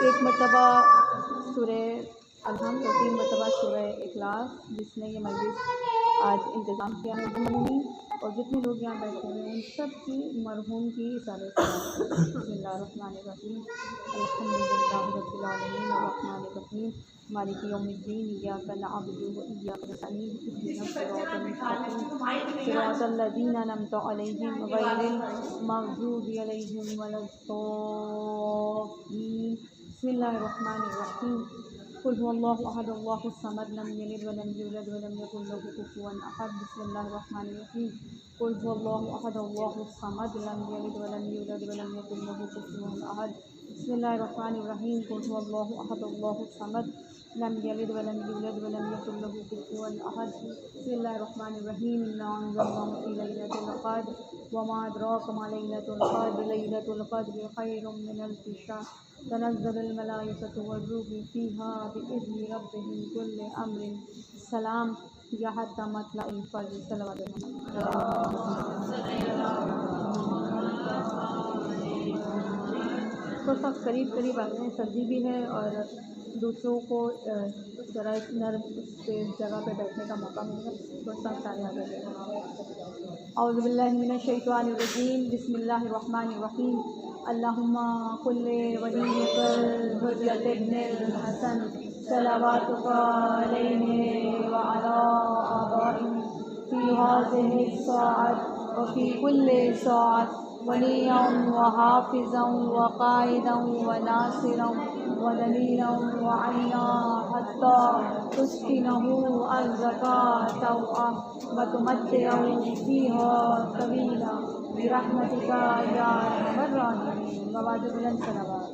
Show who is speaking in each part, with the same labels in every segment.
Speaker 1: ایک مرتبہ سورہ الحمد اور 3 مرتبہ سورہ اخلاص، جس نے یہ مجلس آج انتظام کیا ہے عمومی، اور جتنے لوگ یہاں بیٹھے ہوئے ہیں ان سب کی مرحوم کی سالہ بسم اللہ الرحمن الرحیم الحمدللہ رب العالمین الرحمن الرحیم مالک یوم الدین ایاک نعبد و ایاک نستعین اهدنا الصراط المستقیم صراط الذین انعمت علیہم غیر المغضوب علیہم ولا الضالین بسم اللہ الرحمن الرحیم قل هو اللہ احد اللہ الصمد لم یلد ولم یولد ولم یکن له کفوا احد بسم اللہ الرحمن الرحیم قل هو اللہ احد اللہ الصمد لم یلد ولم یولد ولم یکن له کفوا احد بسم اللہ الرحمن الرحیم قل هو اللہ احد اللہ الصمد لم یلد ولم یولد ولم یکن له کفوا احد بسم اللہ الرحمن الرحیم انا انزلناه فی لیلۃ القدر وما ادراک ما لیلۃ القدر لیلۃ القدر خیر من الف شہر تنزل الملائکۃ والروح فیہا بإذن ربہم کل امر سلام یا حتی مطلع الفجر صلوات تو سب قریب قریب آتے ہیں، سردی بھی ہے اور دوسروں کو ذرا نرم جگہ پہ بیٹھنے کا موقع ملے گا، تو سب سارے آ جاتے ہیں۔ اعوذ باللہ من الشیطان الرجیم بسم اللہ الرحمن الرحیم اللہم قل ولیک الحجۃ ابن الحسن صلواتک علیہ وعلی آبائہ فی ہذہ الساعۃ وفی کل ساعۃ ولییا وحافظا وقائدا وناصرا ودلیلا وعینا حتی تسکنہ ارضک طوعا وتمتعہ فیہا طویلا برحمتک یا ارحم الراحمین وبعد بلند صلوات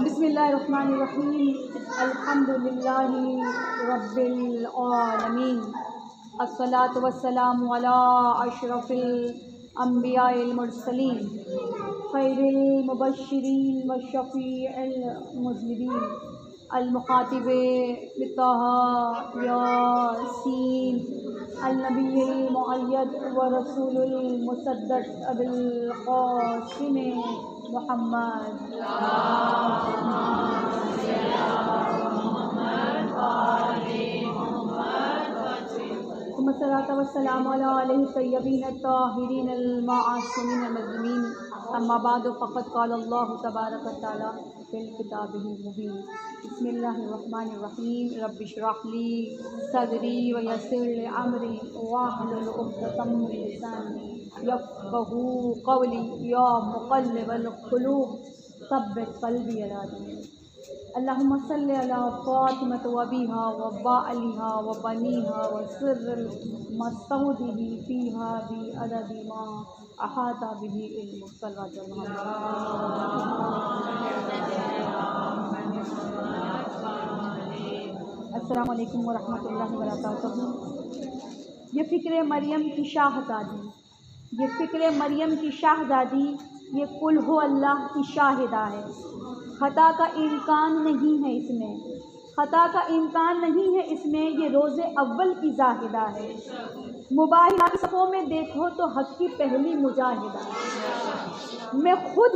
Speaker 1: بسم اللہ الرحمن الرحیم الحمدللہ رب العالمین الصلاۃ والسلام علی اشرف الانبیاء المرسلین خیر المبشرین والشفیع المذنبین المخاطب بطہ یاسین النبی المؤید ورسول المصدق ابی القاسم محمد ثم الصلاة والسلام علی آلہ الطیبین الطاہرین المعصومین المظلومین اما بعد فقد قال اللہ تبارک وتعالی فی کتابہ المبین بسم اللہ الرحمن الرحیم رب اشرح لی صدری ویسر لی امری واحلل عقدۃ من لسانی یفقہوا قولی یا مقلب القلوب ثبت قلبی علی دینک اللہم صلی علی فاطمۃ وابیہا وبعلہا وبنیہا وسر المستودع فیہا بعدد ما احاط بہ علمک صلوات السلام علیکم ورحمۃ اللہ وبرکاتہ۔ یہ فکر مریم کی شاہزادی یہ قل ہو اللہ کی شاہدہ ہے۔ خطا کا امکان نہیں ہے اس میں یہ روز اول کی زاہدہ ہے۔ مباحثہ کی صفوں میں دیکھو تو حق کی پہلی مجاہدہ ہے۔ میں خود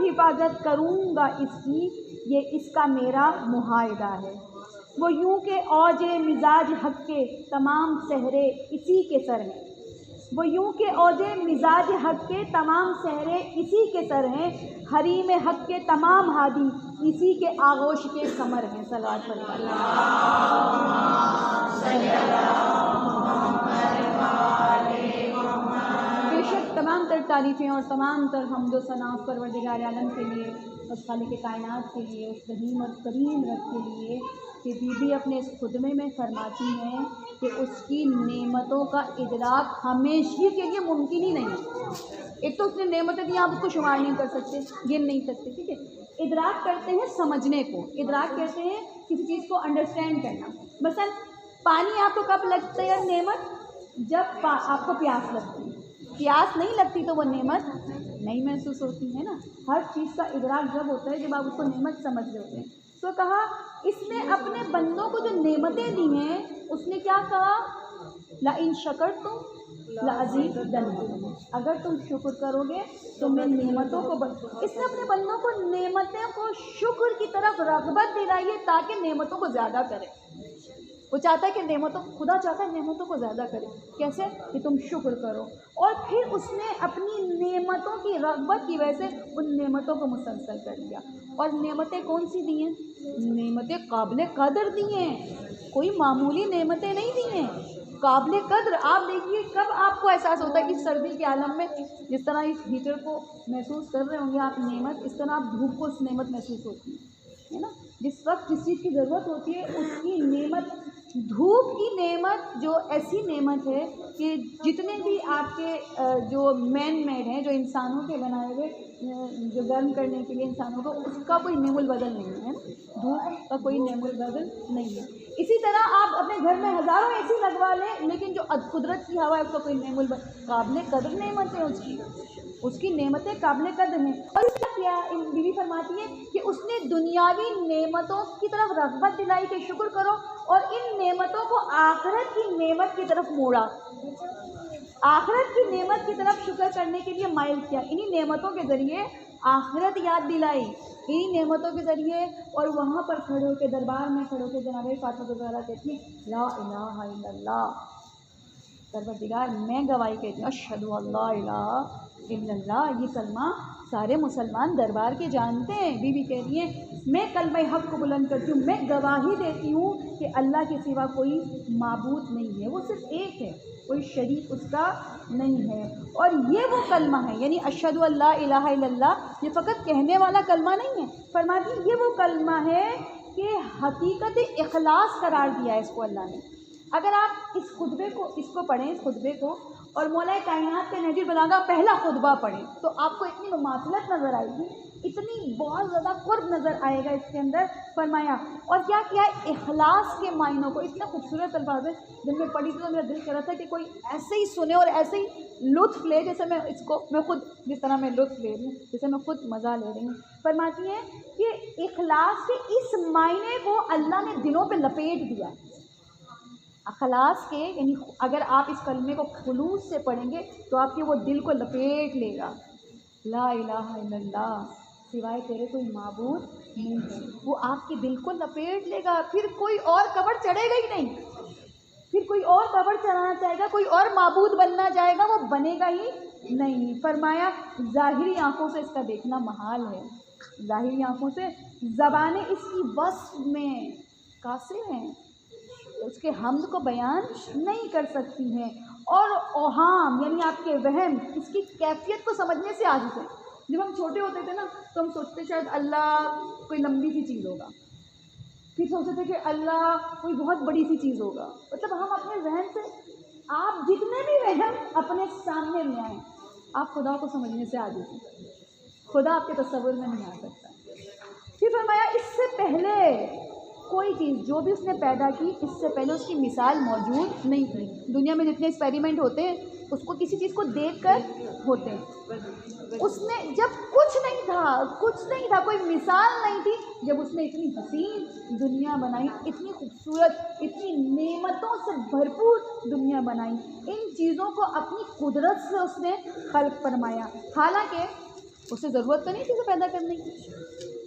Speaker 1: حفاظت کروں گا اس کی، یہ اس کا میرا معاہدہ ہے۔ وہ یوں کہ اوج مزاج حق کے تمام سحرے اسی کے سر ہیں، حریم حق کے تمام ہادی اسی کے آغوش کے ثمر ہیں۔ صلوات بے شک تمام تر تعریفیں اور تمام تر حمد و ثنا پروردگار عالم کے لیے، اس خالق کائنات کے لیے، اس رحیم اور کریم رب کے لیے کہ بی بی اپنے اس خطبے میں فرماتی ہیں کہ اس کی نعمتوں کا ادراک ہمیشہ کے لیے ممکن ہی نہیں ہے۔ ایک تو اس نے نعمتیں دی، آپ اس کو شمار نہیں کر سکتے، گن نہیں سکتے، ٹھیک ہے۔ ادراک کرتے ہیں سمجھنے کو، ادراک کہتے ہیں کسی چیز کو انڈرسٹینڈ کرنا۔ مثلا پانی آپ کو کب لگتا ہے نعمت؟ جب آپ کو پیاس لگتی ہے. پیاس نہیں لگتی تو وہ نعمت نہیں محسوس ہوتی ہے نا. ہر چیز کا ادراک جب ہوتا ہے جب آپ اس کو نعمت سمجھ رہے ہوتے ہیں. تو کہا اس نے اپنے بندوں کو جو نعمتیں دی ہیں اس نے کیا کہا؟ لَإِن شَكَرْتُمْ لَأَزِيدَنَّكُمْ، اگر تم شکر کرو گے تو میں نعمتوں کو اس نے اپنے بندوں کو نعمتوں کو شکر کی طرف رغبت دلائی ہے تاکہ نعمتوں کو زیادہ کرے. وہ چاہتا ہے کہ نعمتوں، خدا چاہتا ہے نعمتوں کو زیادہ کرے. کیسے؟ کہ تم شکر کرو. اور پھر اس نے اپنی نعمتوں کی رغبت کی وجہ سے ان نعمتوں کو مسلسل کر دیا. اور نعمتیں کون سی دی ہیں؟ نعمتیں قابل قدر دی ہیں، کوئی معمولی نعمتیں نہیں دی ہیں، قابل قدر. آپ دیکھیے کب آپ کو احساس ہوتا ہے کہ سردی کے عالم میں جس طرح اس ہیٹر کو محسوس کر رہے ہوں گے آپ نعمت، اس طرح آپ دھوپ کو اس نعمت محسوس ہوتی ہے نا. جس وقت جس چیز کی ضرورت ہوتی ہے اس کی نعمت، دھوپ کی نعمت جو ایسی نعمت ہے کہ جتنے بھی آپ کے جو مین میڈ ہیں، جو انسانوں کے بنائے ہوئے جو گرم کرنے کے لیے انسانوں کو، اس کا کوئی نعم البدل نہیں ہے. دھوپ کا کوئی نعم البدل نہیں ہے. اسی طرح آپ اپنے گھر میں ہزاروں اے سی لگوا لیں لیکن جو قدرت کی ہوا ہے اس کا کوئی نعم البدل، قابل قدر نعمت ہے اس کی نعمتیں قابل قدر ہیں. اور اس کا کیا بیوی فرماتی ہے کہ اس نے دنیاوی نعمتوں کی طرف رغبت دلائی کہ شکر کرو، اور ان نعمتوں کو آخرت کی نعمت کی طرف موڑا، آخرت کی نعمت کی طرف شکر کرنے کے لیے مائل کیا. انہی نعمتوں کے ذریعے آخرت یاد دلائی، انہی نعمتوں کے ذریعے. اور وہاں پر کھڑے ہو کے دربار میں کھڑے ہو کے جناب فاطمہ زہرا کہتی ہیں لا الہ الا اللہ، پروردگار میں گواہی کہتی ہوں اشہد ان لا الہ الا اللہ. یہ کلمہ سارے مسلمان دربار کے جانتے ہیں. بی بی کہہ رہی ہیں میں کلمہ حق کو بلند کرتی ہوں، میں گواہی دیتی ہوں کہ اللہ کے سوا کوئی معبود نہیں ہے، وہ صرف ایک ہے، کوئی شریک اس کا نہیں ہے. اور یہ وہ کلمہ ہے، یعنی اشہد ان لا الہ الا اللہ، یہ فقط کہنے والا کلمہ نہیں ہے. فرماتی ہیں یہ وہ کلمہ ہے کہ حقیقت اخلاص قرار دیا ہے اس کو اللہ نے. اگر آپ اس خطبے کو پڑھیں، اس خطبے کو، اور مولا کائنات کے نہج البلاغہ پہلا خطبہ پڑھیں تو آپ کو اتنی مماثلت نظر آئے گی، اتنی بہت زیادہ قرب نظر آئے گا اس کے اندر. فرمایا اور کیا ہے اخلاص کے معنوں کو، اتنا خوبصورت الفاظ ہے. جب میں پڑھی تھی تو میرا دل کر رہا تھا کہ کوئی ایسے ہی سنے اور ایسے ہی لطف لے جیسے میں خود جس طرح میں لطف لے رہی ہوں، جیسے میں خود مزہ لے رہی ہوں. فرماتی ہیں کہ اخلاص کے اس معنی کو اللہ نے دلوں پہ لپیٹ دیا. اخلاص کے یعنی اگر آپ اس کلمے کو خلوص سے پڑھیں گے تو آپ کے وہ دل کو لپیٹ لے گا. لا الہ الا اللہ، سوائے تیرے کوئی معبود نہیں ہے، وہ آپ کے دل کو لپیٹ لے گا. پھر کوئی اور کبر چڑھے گا ہی نہیں، پھر کوئی اور کبر چڑھانا چاہے گا، کوئی اور معبود بننا چاہے گا، وہ بنے گا ہی نہیں. فرمایا ظاہری آنکھوں سے اس کا دیکھنا محال ہے، ظاہری آنکھوں سے زبانیں اس کی وصف میں قاصر ہیں، اس کے حمد کو بیان نہیں کر سکتی ہیں. اور اوہام یعنی آپ کے وہم اس کی کیفیت کو سمجھنے سے عاجز ہے. جب ہم چھوٹے ہوتے تھے نا تو ہم سوچتے شاید اللہ کوئی لمبی سی چیز ہوگا، پھر سوچتے تھے کہ اللہ کوئی بہت بڑی سی چیز ہوگا. مطلب ہم اپنے ذہن سے، آپ جتنے بھی وہم اپنے سامنے لے آئیں، آپ خدا کو سمجھنے سے عاجز ہیں. خدا آپ کے تصور میں نہیں آ سکتا. پھر فرمایا اس سے پہلے کوئی چیز جو بھی اس نے پیدا کی، اس سے پہلے اس کی مثال موجود نہیں تھی. دنیا میں جتنے ایکسپیریمنٹ ہوتے ہیں اس کو کسی چیز کو دیکھ کر ہوتے ہیں. اس نے جب کچھ نہیں تھا، کوئی مثال نہیں تھی، جب اس نے اتنی حسین دنیا بنائی، اتنی خوبصورت، اتنی نعمتوں سے بھرپور دنیا بنائی، ان چیزوں کو اپنی قدرت سے اس نے خلق فرمایا. حالانکہ اسے ضرورت تو نہیں تھی اسے پیدا کرنے کی،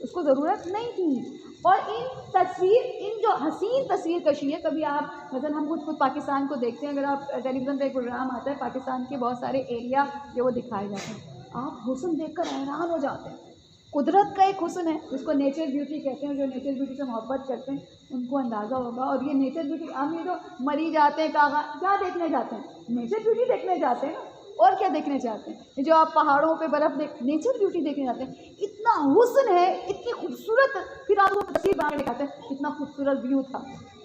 Speaker 1: اس کو ضرورت نہیں تھی. اور ان جو حسین تصویر کشی ہے، کبھی آپ مثلا ہم خود پاکستان کو دیکھتے ہیں، اگر آپ ٹیلی ویژن پہ ایک پروگرام آتا ہے پاکستان کے بہت سارے ایریا جو وہ دکھائے جاتے ہیں، آپ حسن دیکھ کر حیران ہو جاتے ہیں. قدرت کا ایک حسن ہے جس کو نیچر بیوٹی کہتے ہیں. جو نیچر بیوٹی سے محبت کرتے ہیں ان کو اندازہ ہوگا. اور یہ نیچر بیوٹی ہم یہ جو مری جاتے ہیں کیا دیکھنے جاتے ہیں؟ نیچر بیوٹی دیکھنے جاتے ہیں نا. اور کیا دیکھنے چاہتے ہیں؟ جو آپ پہاڑوں پہ برف نیچر بیوٹی دیکھنے جاتے ہیں. اتنا حسن ہے، اتنی خوبصورت. پھر آپ کو تصویر بنا کے دکھاتے ہیں کتنا خوبصورت ویو تھا،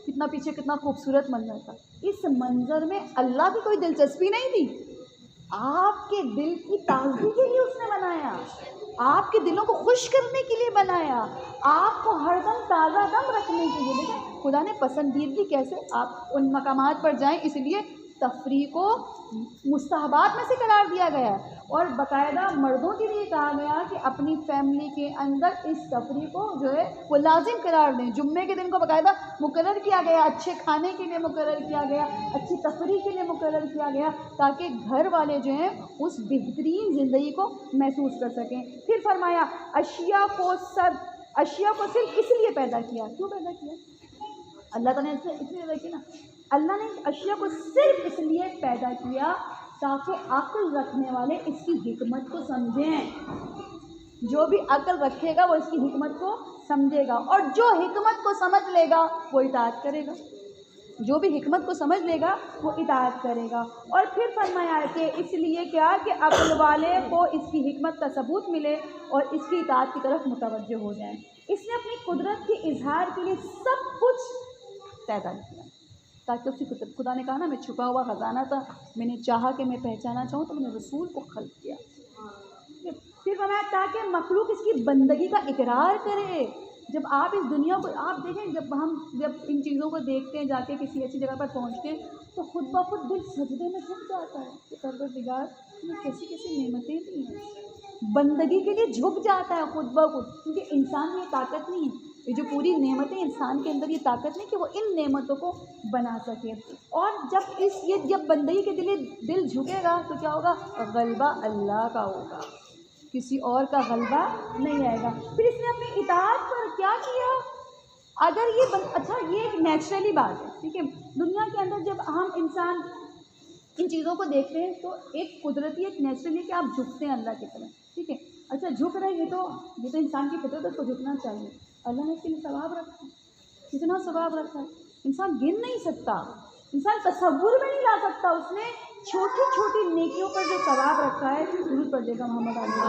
Speaker 1: کتنا پیچھے کتنا خوبصورت منظر تھا. اس منظر میں اللہ کی کوئی دلچسپی نہیں تھی. آپ کے دل کی تازگی کے لیے اس نے بنایا، آپ کے دلوں کو خوش کرنے کے لیے بنایا، آپ کو ہر دم تازہ دم رکھنے کے لیے. دیکھیں خدا نے پسندیدگی کیسے، آپ ان مقامات پر جائیں، اس لیے تفریح کو مستحبات میں سے قرار دیا گیا ہے، اور باقاعدہ مردوں کے لیے کہا گیا کہ اپنی فیملی کے اندر اس تفریح کو جو ہے وہ لازم قرار دیں۔ جمعے کے دن کو باقاعدہ مقرر کیا گیا، اچھے کھانے کے لیے مقرر کیا گیا، اچھی تفریح کے لیے مقرر کیا گیا، تاکہ گھر والے جو ہیں اس بہترین زندگی کو محسوس کر سکیں۔ پھر فرمایا اشیاء کو صرف اس لیے پیدا کیا۔ کیوں پیدا کیا؟ اللہ تعالیٰ نے اس لیے پیدا کیا نا، اللہ نے اشیاء کو صرف اس لیے پیدا کیا تاکہ عقل رکھنے والے اس کی حکمت کو سمجھیں۔ جو بھی عقل رکھے گا وہ اس کی حکمت کو سمجھے گا، اور جو حکمت کو سمجھ لے گا وہ اطاعت کرے گا۔ جو بھی حکمت کو سمجھ لے گا وہ اطاعت کرے گا۔ اور پھر فرمایا کہ اس لیے کیا کہ عقل والے کو اس کی حکمت کا ثبوت ملے اور اس کی اطاعت کی طرف متوجہ ہو جائیں۔ اس نے اپنی قدرت کے اظہار کے لیے سب کچھ پیدا کیا، تاکہ اس کی قدرت، خدا نے کہا نا میں چھپا ہوا خزانہ تھا، میں نے چاہا کہ میں پہچانا چاہوں تو میں نے رسول کو خلق کیا۔ پھر فرمایا تاکہ مخلوق اس کی بندگی کا اقرار کرے۔ جب آپ اس دنیا کو آپ دیکھیں، جب ان چیزوں کو دیکھتے ہیں، جا کے کسی ایسی جگہ پر پہنچتے ہیں تو خود بخود دل سجدے میں جھک جاتا ہے کہ پروردگار نے کیسی کیسی نعمتیں دی ہیں، بندگی کے لیے جھک جاتا ہے خود بخود، کیونکہ انسان میں یہ طاقت نہیں ہے، یہ جو پوری نعمتیں انسان کے اندر یہ طاقت نہیں کہ وہ ان نعمتوں کو بنا سکے۔ اور جب بندگی کے دل جھکے گا تو کیا ہوگا؟ غلبہ اللہ کا ہوگا، کسی اور کا غلبہ نہیں آئے گا۔ پھر اس نے اپنی اطاعت پر کیا کیا؟ اگر یہ ایک نیچرلی بات ہے، ٹھیک ہے، دنیا کے اندر جب ہم انسان ان چیزوں کو دیکھتے ہیں تو ایک قدرتی ایک نیچرلی ہے کہ آپ جھکتے ہیں اللہ کی طرف، ٹھیک ہے، اچھا جھک رہے ہیں تو یہ تو انسان کی فطرت ہے، اس کو جھکنا چاہیے۔ اللہ نے اس کے لیے ثواب رکھا ہے، کتنا ثواب رکھا ہے انسان گن نہیں سکتا، انسان تصور میں نہیں لا سکتا۔ اس نے چھوٹی چھوٹی نیکیوں پر جو ثواب رکھا ہے، درود پڑھیے گا محمد علیہ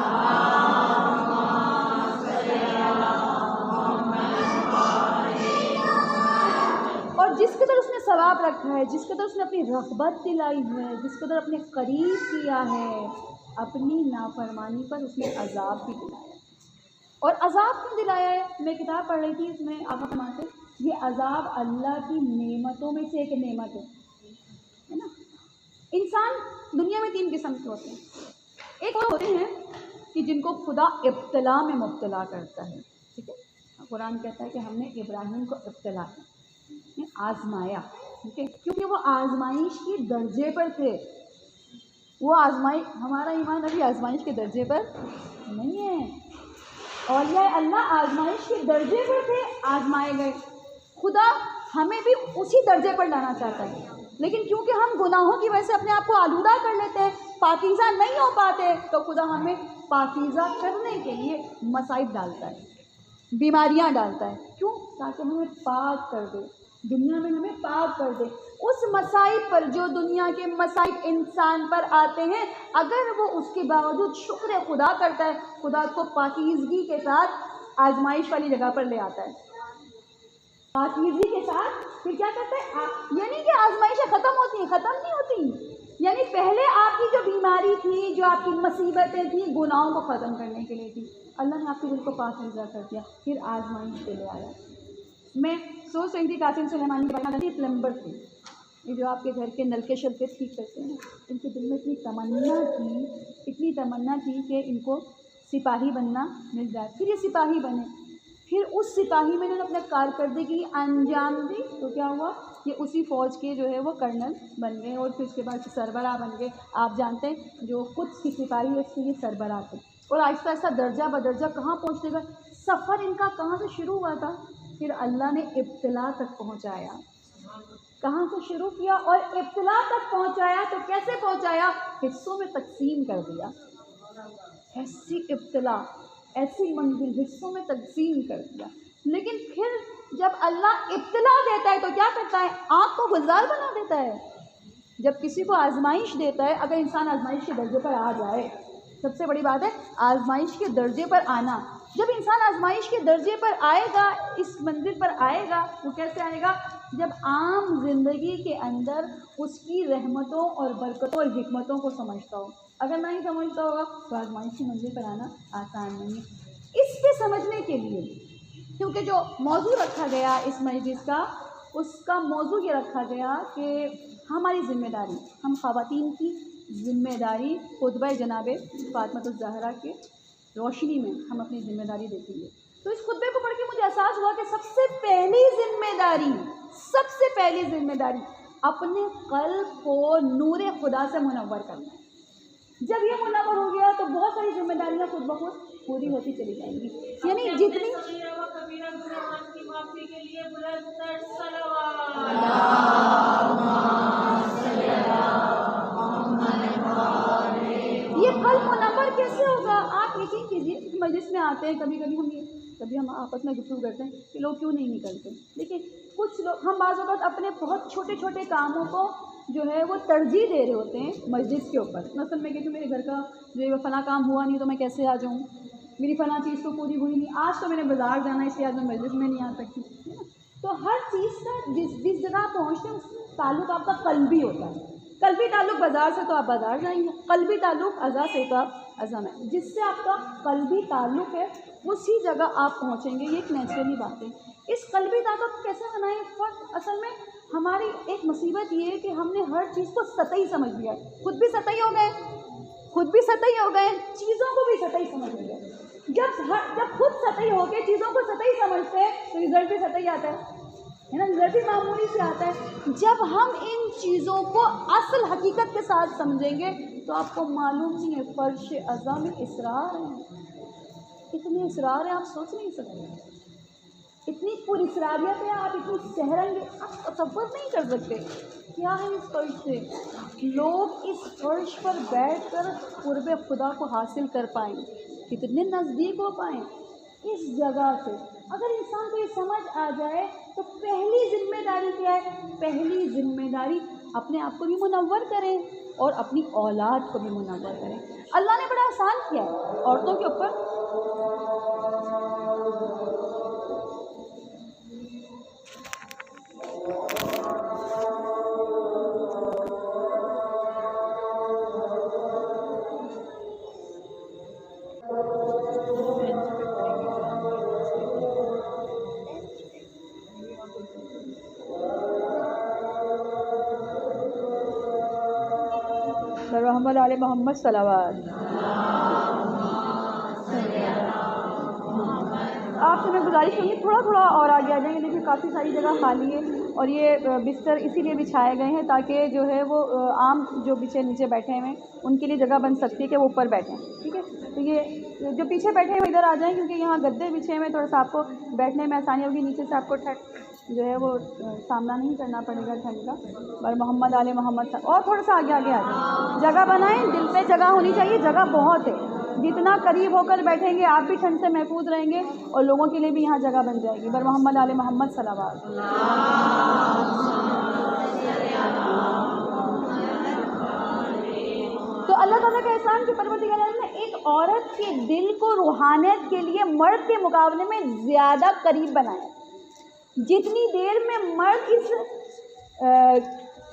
Speaker 1: اور جس قدر اس نے ثواب رکھا ہے، جس قدر اس نے اپنی رغبت دلائی ہے، جس قدر اپنے قریب کیا ہے، اپنی نافرمانی پر اس نے عذاب بھی دلایا ہے۔ اور عذاب کیوں دلایا ہے؟ میں کتاب پڑھ رہی تھی، اس میں آپ سماتے یہ عذاب اللہ کی نعمتوں میں سے ایک نعمت ہے نا۔ انسان دنیا میں 3 قسم کے ہوتے ہیں، ایک وہ ہوتے ہیں کہ جن کو خدا ابتلا میں مبتلا کرتا ہے، ٹھیک ہے، قرآن کہتا ہے کہ ہم نے ابراہیم کو ابتلا آزمایا، ٹھیک ہے، کیونکہ وہ آزمائش کے درجے پر تھے۔ وہ ہمارا ایمان ابھی آزمائش کے درجے پر نہیں ہے، اولیاء اللہ آزمائش کے درجے پر تھے، آزمائے گئے۔ خدا ہمیں بھی اسی درجے پر لانا چاہتا ہے، لیکن کیونکہ ہم گناہوں کی وجہ سے اپنے آپ کو آلودہ کر لیتے ہیں، پاکیزہ نہیں ہو پاتے، تو خدا ہمیں پاکیزہ کرنے کے لیے مصائب ڈالتا ہے، بیماریاں ڈالتا ہے۔ کیوں؟ تاکہ ہمیں پاک کر دے، دنیا میں ہمیں پاک کر دے۔ اس مصائب پر، جو دنیا کے مصائب انسان پر آتے ہیں، اگر وہ اس کے باوجود شکر خدا کرتا ہے، خدا کو پاکیزگی کے ساتھ آزمائش والی جگہ پر لے آتا ہے، پاکیزگی کے ساتھ۔ پھر کیا کرتا ہے؟ یعنی کہ آزمائشیں ختم ہوتی ہیں؟ ختم نہیں ہوتی، یعنی پہلے آپ کی جو بیماری تھی، جو آپ کی مصیبتیں تھیں، گناہوں کو ختم کرنے کے لیے تھی، اللہ نے آپ کے دل کو پاکیزہ کر دیا، پھر آزمائش کے لے آیا۔ میں سوچ رہی تھی قاسم سلیمانی کے بارے میں، پلمبر تھے، یہ جو آپ کے گھر کے نلکے شلکے ٹھیک کرتے ہیں، ان کے دل میں اتنی تمنا تھی کہ ان کو سپاہی بننا مل جائے۔ پھر یہ سپاہی بنے، پھر اس سپاہی میں انہوں نے اپنے کارکردگی انجام دی تو کیا ہوا؟ یہ اسی فوج کے جو ہے وہ کرنل بن گئے، اور پھر اس کے بعد سربراہ بن گئے۔ آپ جانتے ہیں جو قدس کی سپاہی ہے اس کے یہ سربراہ تھے، اور آہستہ آہستہ درجہ بدرجہ کہاں پہنچتے گئے؟ سفر ان کا کہاں سے شروع ہوا تھا؟ پھر اللہ نے ابتلا تک پہنچایا، کہاں سے شروع کیا اور ابتلا تک پہنچایا؟ تو کیسے پہنچایا؟ حصوں میں تقسیم کر دیا، ایسی ابتلا، ایسی منزل حصوں میں تقسیم کر دیا۔ لیکن پھر جب اللہ ابتلا دیتا ہے تو کیا کرتا ہے؟ آنکھ کو گلزار بنا دیتا ہے۔ جب کسی کو آزمائش دیتا ہے، اگر انسان آزمائش کے درجے پر آ جائے، سب سے بڑی بات ہے آزمائش کے درجے پر آنا۔ جب انسان آزمائش کے درجے پر آئے گا، اس منزل پر آئے گا، وہ کیسے آئے گا؟ جب عام زندگی کے اندر اس کی رحمتوں اور برکتوں اور حکمتوں کو سمجھتا ہو۔ اگر نہیں سمجھتا ہوگا تو آزمائش کی منزل پر آنا آسان نہیں ہے۔ اس کے سمجھنے کے لیے کیونکہ جو موضوع رکھا گیا اس مجلس کا، اس کا موضوع یہ رکھا گیا کہ ہماری ذمہ داری، ہم خواتین کی ذمہ داری خطبہ جناب فاطمۃ الزہرا کے روشنی میں ہم اپنی ذمہ داری دیکھیں گے۔ تو اس خطبے کو پڑھ کے مجھے احساس ہوا کہ سب سے پہلی ذمہ داری اپنے قلب کو نور خدا سے منور کرنا ہے۔ جب یہ منور ہو گیا تو بہت ساری ذمہ داریاں خود بخود پوری ہوتی چلی جائیں گی، یعنی جتنی یہ قلب منور کیسے ہوگا؟ آپ یقین کیجیے، مجلس میں آتے ہیں کبھی ہم آپس میں گفتگو کرتے ہیں کہ لوگ کیوں نہیں نکلتے، لیکن کچھ لوگ، ہم بعض اوقات اپنے بہت چھوٹے چھوٹے کاموں کو جو ہے وہ ترجیح دے رہے ہوتے ہیں مسجد کے اوپر۔ مثلاً میں کہتی ہوں میرے گھر کا جو ہے فلاں کام ہوا نہیں تو میں کیسے آ جاؤں، میری فلاں چیز تو پوری ہوئی نہیں، آج تو میں نے بازار جانا ہے اس لیے آج میں مسجد میں نہیں آ سکتی، ہے نا؟ تو ہر چیز کا جس جگہ آپ پہنچتے ہیں اس تعلق آپ کا قلبی ہوتا ہے۔ قلبی تعلق بازار سے تو آپ بازار جائیں گے، قلبی تعلق اعضاء سے تو آپ اعضاء میں، جس سے آپ کا قلبی تعلق ہے اسی جگہ آپ پہنچیں گے۔ یہ ایک نیچرلی بات ہے۔ اس قلبی تعلق کو کیسے بنائیں؟ فرق اصل میں ہماری ایک مصیبت یہ ہے کہ ہم نے ہر چیز کو سطحی سمجھ لیا ہے، خود بھی سطحی ہو گئے، چیزوں کو بھی سطحی سمجھ لیا۔ جب خود سطحی ہو کے چیزوں کو سطحی سمجھتے ہیں تو رزلٹ بھی سطحی آتا ہے نا، رزلٹ بھی معمولی سے آتا ہے۔ جب ہم ان چیزوں کو اصل حقیقت کے ساتھ سمجھیں گے تو آپ کو معلوم نہیں ہے فرش اعضاء میں اسرار ہیں، اتنے اسرار ہیں آپ سوچ نہیں سکتے، اتنی پر اسراریت ہے، آپ اتنی سحرنگ آپ تصور نہیں کر سکتے کیا ہے اس فرش سے۔ لوگ اس فرش پر بیٹھ کر قرب خدا کو حاصل کر پائیں، کتنے نزدیک ہو پائیں اس جگہ سے۔ اگر انسان کو یہ سمجھ آ جائے تو پہلی ذمہ داری کیا ہے؟ پہلی ذمہ داری اپنے آپ کو بھی منور کریں اور اپنی اولاد کو بھی منور کریں۔ اللہ نے بڑا آسان کیا ہے عورتوں کے اوپر۔ محمد علی محمد صلوات۔ آپ سے میں گزارش کروں گی تھوڑا اور آگے آ جائیں گے، دیکھیے کافی ساری جگہ خالی ہے اور یہ بستر اسی لیے بچھائے گئے ہیں تاکہ جو ہے وہ عام جو نیچے بیٹھے ہوئے ہیں ان کے لیے جگہ بن سکتی ہے کہ وہ اوپر بیٹھیں، ٹھیک ہے؟ تو یہ جو پیچھے بیٹھے ہیں ادھر آ جائیں کیونکہ یہاں گدے بچھے ہوئے تھوڑا سا آپ کو بیٹھنے میں آسانی ہوگی، نیچے سے آپ کو جو ہے وہ سامنا نہیں کرنا پڑے گا ٹھنڈ کا۔ اور محمد علی محمد اور تھوڑا سا آگے آ جائیں، جگہ بنائیں، دل پہ جگہ ہونی چاہیے، جگہ بہت ہے، جتنا قریب ہو کر بیٹھیں گے آپ بھی ٹھنڈ سے محفوظ رہیں گے اور لوگوں کے لیے بھی یہاں جگہ بن جائے گی۔ بر محمد علی محمد صلوات۔ تو اللہ تعالیٰ کا احسان کہ پروردگار عالم نے ایک عورت کے دل کو روحانیت کے لیے مرد کے مقابلے میں زیادہ قریب بنایا۔ جتنی دیر میں مرد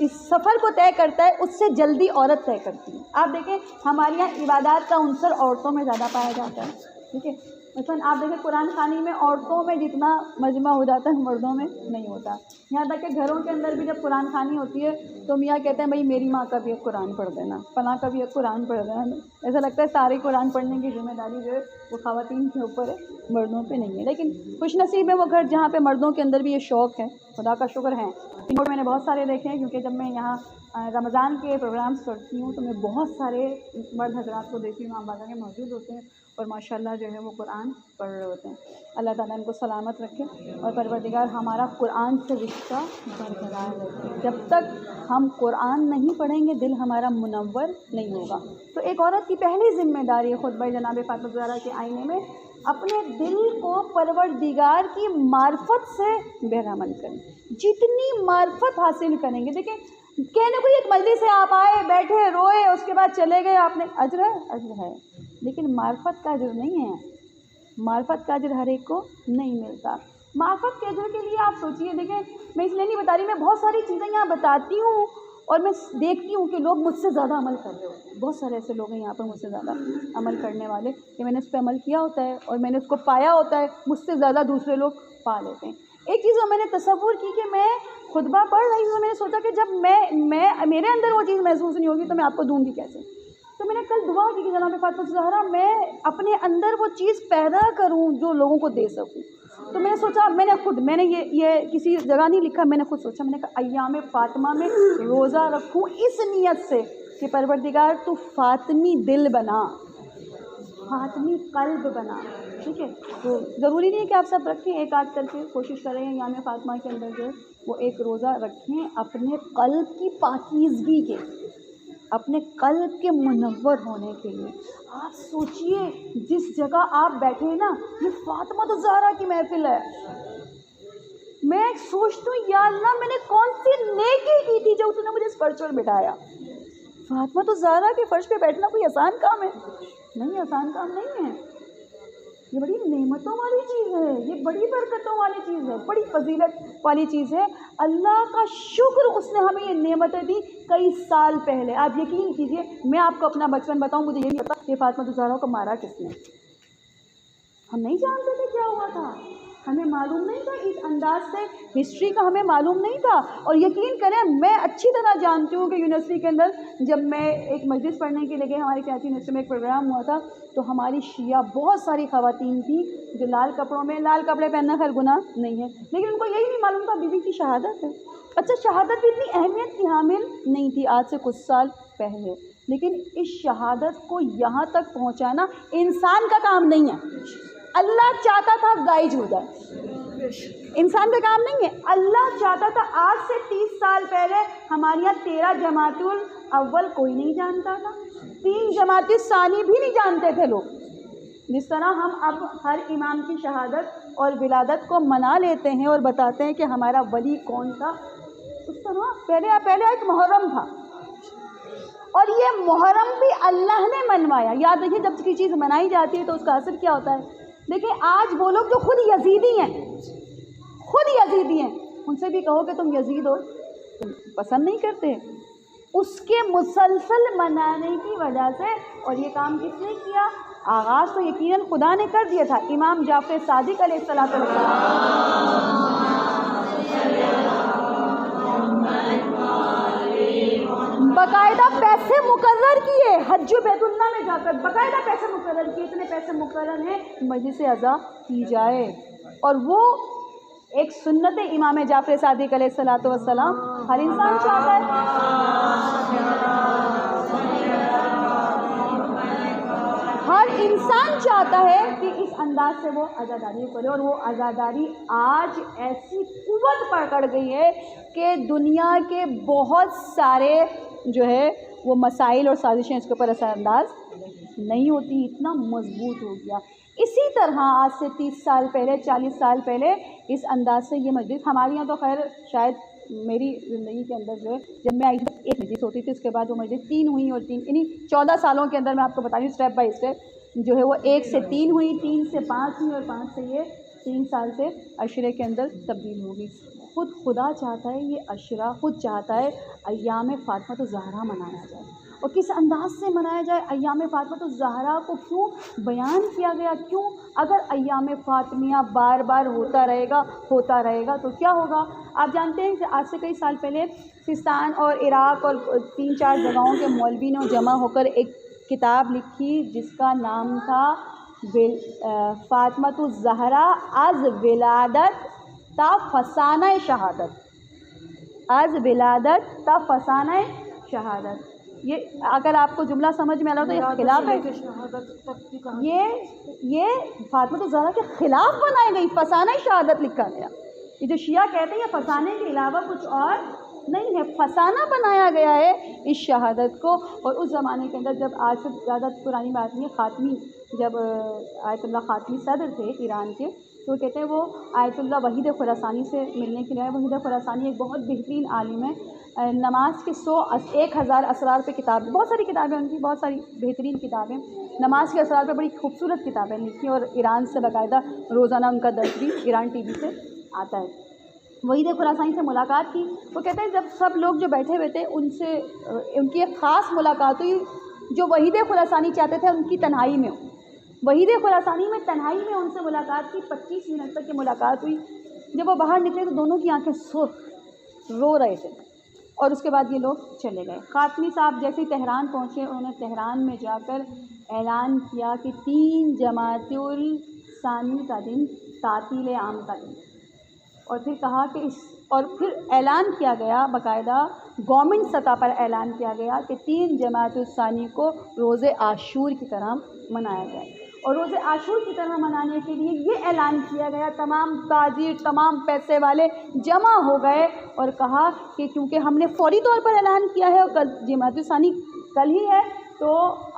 Speaker 1: اس سفر کو طے کرتا ہے اس سے جلدی عورت طے کرتی ہے۔ آپ دیکھیں ہمارے یہاں عبادات کا عنصر عورتوں میں زیادہ پایا جاتا ہے، ٹھیک ہے؟ مثلاً آپ دیکھیں قرآن خوانی میں عورتوں میں جتنا مجمع ہو جاتا ہے مردوں میں نہیں ہوتا، یہاں تک کہ گھروں کے اندر بھی جب قرآن خوانی ہوتی ہے تو میاں کہتے ہیں بھائی میری ماں کا بھی ایک قرآن پڑھ دینا، فلاں کا بھی ایک قرآن پڑھ دینا۔ ایسا لگتا ہے سارے قرآن پڑھنے کی ذمہ داری جو ہے وہ خواتین کے اوپر ہے، مردوں پہ نہیں ہے۔ لیکن خوش نصیب ہے وہ گھر جہاں پہ مردوں کے اندر بھی یہ شوق ہے، خدا کا شکر ہے۔ میں نے بہت سارے دیکھے ہیں کیونکہ جب میں یہاں رمضان کے پروگرامز کرتی ہوں تو میں بہت سارے مرد حضرات کو دیکھتی ہوں، آبادہ کے موجود ہوتے ہیں اور ماشاءاللہ جو ہے وہ قرآن پڑھ رہے ہوتے ہیں۔ اللہ تعالیٰ ان کو سلامت رکھے اور پروردگار ہمارا قرآن سے رشتہ برقرار رکھے۔ جب تک ہم قرآن نہیں پڑھیں گے دل ہمارا منور نہیں ہوگا۔ تو ایک عورت کی پہلی ذمہ داری ہے خطبہ جناب فاطمہ الزہرا کے آئینے میں اپنے دل کو پروردگار کی معرفت سے بہرامند کریں۔ جتنی معرفت حاصل کریں گے، دیکھیں کہنے کو ایک مجلس سے آپ آئے بیٹھے روئے اس کے بعد چلے گئے، آپ نے اجر ہے، لیکن معرفت کا اجر نہیں ہے، معرفت کا اجر ہر ایک کو نہیں ملتا۔ معرفت کے اجر کے لیے آپ سوچئے، دیکھیں میں اس لیے نہیں بتا رہی، میں بہت ساری چیزیں یہاں بتاتی ہوں
Speaker 2: اور میں دیکھتی ہوں کہ لوگ مجھ سے زیادہ عمل کر رہے ہوتے ہیں. بہت سارے ایسے لوگ ہیں یہاں پر مجھ سے زیادہ عمل کرنے والے کہ میں نے اس پہ عمل کیا ہوتا ہے اور میں نے اس کو پایا ہوتا ہے، مجھ سے زیادہ دوسرے لوگ پا لیتے ہیں. ایک چیز میں نے تصور کی کہ میں خطبہ پڑھ رہی ہوں، میں نے سوچا کہ جب میں میرے اندر وہ چیز محسوس نہیں ہوگی تو میں آپ کو دوں گی کیسے. تو میں نے کل دعا کی کہ جناب فاطمہ زہرا میں اپنے اندر وہ چیز پیدا کروں جو لوگوں کو دے سکوں. تو میں نے سوچا، میں نے یہ کسی جگہ نہیں لکھا، میں نے خود سوچا، میں نے کہا ایام فاطمہ میں روزہ رکھوں اس نیت سے کہ پروردگار تو فاطمی دل بنا، فاطمی قلب بنا. ٹھیک ہے، تو ضروری نہیں ہے کہ آپ سب رکھیں، ایک آدھ کر کے کوشش کریں ایام فاطمہ کے اندر جو ہے وہ ایک روزہ رکھیں اپنے قلب کی پاکیزگی کے، اپنے قلب کے منور ہونے کے لیے. آپ سوچئے جس جگہ آپ بیٹھے ہیں نا، یہ فاطمہ الزہرا کی محفل ہے. میں سوچتی ہوں یا اللہ میں نے کون سی نیکی کی تھی جو تو نے مجھے اس فرش پر بٹھایا. فاطمہ الزہرا کے فرش پہ بیٹھنا کوئی آسان کام ہے؟ نہیں، آسان کام نہیں ہے. یہ بڑی نعمتوں والی چیز ہے، یہ بڑی برکتوں والی چیز ہے، بڑی فضیلت والی چیز ہے. اللہ کا شکر اس نے ہمیں یہ نعمتیں دی کئی سال پہلے. آپ یقین کیجئے، میں آپ کو اپنا بچپن بتاؤں، مجھے یہ نہیں پتا کہ فاطمہ الزہرا کو مارا کس نے. ہم نہیں جانتے تھے کیا ہوا تھا، ہمیں معلوم نہیں تھا اس انداز سے، ہسٹری کا ہمیں معلوم نہیں تھا. اور یقین کریں میں اچھی طرح جانتی ہوں کہ یونیورسٹی کے اندر جب میں ایک مجلس پڑھنے کے لیے گئی، ہماری کراچی یونیورسٹی میں ایک پروگرام ہوا تھا، تو ہماری شیعہ بہت ساری خواتین تھیں جو لال کپڑے پہننا خیر گناہ نہیں ہے، لیکن ان کو یہی نہیں معلوم تھا بی بی کی شہادت ہے. اچھا، شہادت بھی اتنی اہمیت کی حامل نہیں تھی آج سے کچھ سال پہلے، لیکن اس شہادت کو یہاں تک پہنچانا انسان کا کام نہیں ہے. اللہ چاہتا تھا گائج ہو جائے، انسان کا کام نہیں ہے. اللہ چاہتا تھا. آج سے 30 سال پہلے ہمارے یہاں 13 جماعت الاول کوئی نہیں جانتا تھا، 3 جماعت ثانی بھی نہیں جانتے تھے لوگ. جس طرح ہم اب ہر امام کی شہادت اور ولادت کو منا لیتے ہیں اور بتاتے ہیں کہ ہمارا ولی کون تھا، اس طرح پہلے ایک محرم تھا، اور یہ محرم بھی اللہ نے منوایا. یاد رکھیے جب کوئی چیز منائی جاتی ہے تو اس کا اثر کیا ہوتا ہے. دیکھیں آج وہ لوگ جو خود یزیدی ہیں، ان سے بھی کہو کہ تم یزید ہو، تم پسند نہیں کرتے. اس کے مسلسل منانے کی وجہ سے، اور یہ کام کس نے کیا؟ آغاز تو یقیناً خدا نے کر دیا تھا. امام جعفر صادق علیہ السلام باقاعدہ پیسے مقرر کیے، حج بیت اللہ میں جا کر باقاعدہ پیسے مقرر کیے. اتنے پیسے مقرر ہیں مجلس عزا کی جائے، اور وہ ایک سنت امام جعفر صادق علیہ السلام ہر انسان چاہتا ہے، ہر انسان چاہتا ہے کہ اس انداز سے وہ عزاداری کرے. اور وہ عزاداری آج ایسی قوت پکڑ گئی ہے کہ دنیا کے بہت سارے جو ہے وہ مسائل اور سازشیں اس کے اوپر اثر انداز نہیں ہوتی، اتنا مضبوط ہو گیا. اسی طرح آج سے 30 سال پہلے، 40 سال پہلے اس انداز سے یہ مجلس ہمارے یہاں تو خیر شاید میری زندگی کے اندر جو ہے جب میں آئی تھی ایک مجلس ہوتی تھی، اس کے بعد وہ مجلس 3 ہوئی، اور 3 یعنی 14 سالوں کے اندر میں آپ کو بتا رہی ہوں اسٹیپ بائی اسٹیپ جو ہے وہ 1 سے 3 ہوئی، 3 سے 5 ہوئی، اور 5 سے یہ 3 سال سے عشرے کے اندر تبدیل ہوگی. خود خدا چاہتا ہے، یہ عشرہ خود چاہتا ہے ایام فاطمہ الزہرا منایا جائے. اور کس انداز سے منایا جائے ایام فاطمہ الزہرا کو؟ کیوں بیان کیا گیا؟ کیوں؟ اگر ایام فاطمیہ بار بار ہوتا رہے گا تو کیا ہوگا؟ آپ جانتے ہیں کہ آج سے کئی سال پہلے سیستان اور عراق اور 3-4 جگہوں کے مولوی نے جمع ہو کر ایک کتاب لکھی جس کا نام تھا فاطمہ الزہرا از ولادت تا فسانہ شہادت، از ولادت تا فسانہ شہادت. یہ اگر آپ کو جملہ سمجھ میں آ رہا تو یہ خلاف ہے، یہ فاطمہ الزہرا کے خلاف بنائی گئی، فسانہ شہادت لکھا گیا. یہ جو شیعہ کہتے ہیں یہ فسانے کے علاوہ کچھ اور نہیں ہے، فسانہ بنایا گیا ہے اس شہادت کو. اور اس زمانے کے اندر جب آج سے زیادہ پرانی بات نہیں ہے، خاتمی جب آیت اللہ خاتمی صدر تھے ایران کے، تو کہتے ہیں وہ آیت اللہ وحید خراسانی سے ملنے کے لیے آئے. وحید خراسانی ایک بہت بہترین عالم ہے، نماز کے 1000 اسرار پہ کتاب، بہت ساری کتابیں ان کی، بہت ساری بہترین کتابیں نماز کے اسرار پہ بڑی خوبصورت کتابیں لکھی، اور ایران سے باقاعدہ روزانہ ان کا درس بھی ایران ٹی وی سے آتا ہے. وحید خراسانی سے ملاقات کی. وہ کہتے ہیں جب سب لوگ جو بیٹھے ہوئے تھے ان سے ان کی ایک خاص ملاقات ہوئی جو وحید خراسانی چاہتے تھے ان کی تنہائی میں ہو. وحید خراسانی میں تنہائی میں ان سے ملاقات کی. 25 منٹ تک کی ملاقات ہوئی. جب وہ باہر نکلے تو دونوں کی آنکھیں سرخ رو رہے تھے اور اس کے بعد یہ لوگ چلے گئے. خاتمی صاحب جیسے ہی تہران پہنچے انہوں نے تہران میں جا کر اعلان کیا کہ 3 جمادی الثانی کا دن تعطیل عام کا دن, اور پھر کہا کہ اور پھر اعلان کیا گیا باقاعدہ گورنمنٹ سطح پر اعلان کیا گیا کہ 3 جمادی الثانی کو روز عاشور کی طرح منایا جائے. اور روز عاشور کی طرح منانے کے لیے یہ اعلان کیا گیا, تمام تاجر تمام پیسے والے جمع ہو گئے اور کہا کہ کیونکہ ہم نے فوری طور پر اعلان کیا ہے اور کل جمادی الثانی کل ہی ہے, تو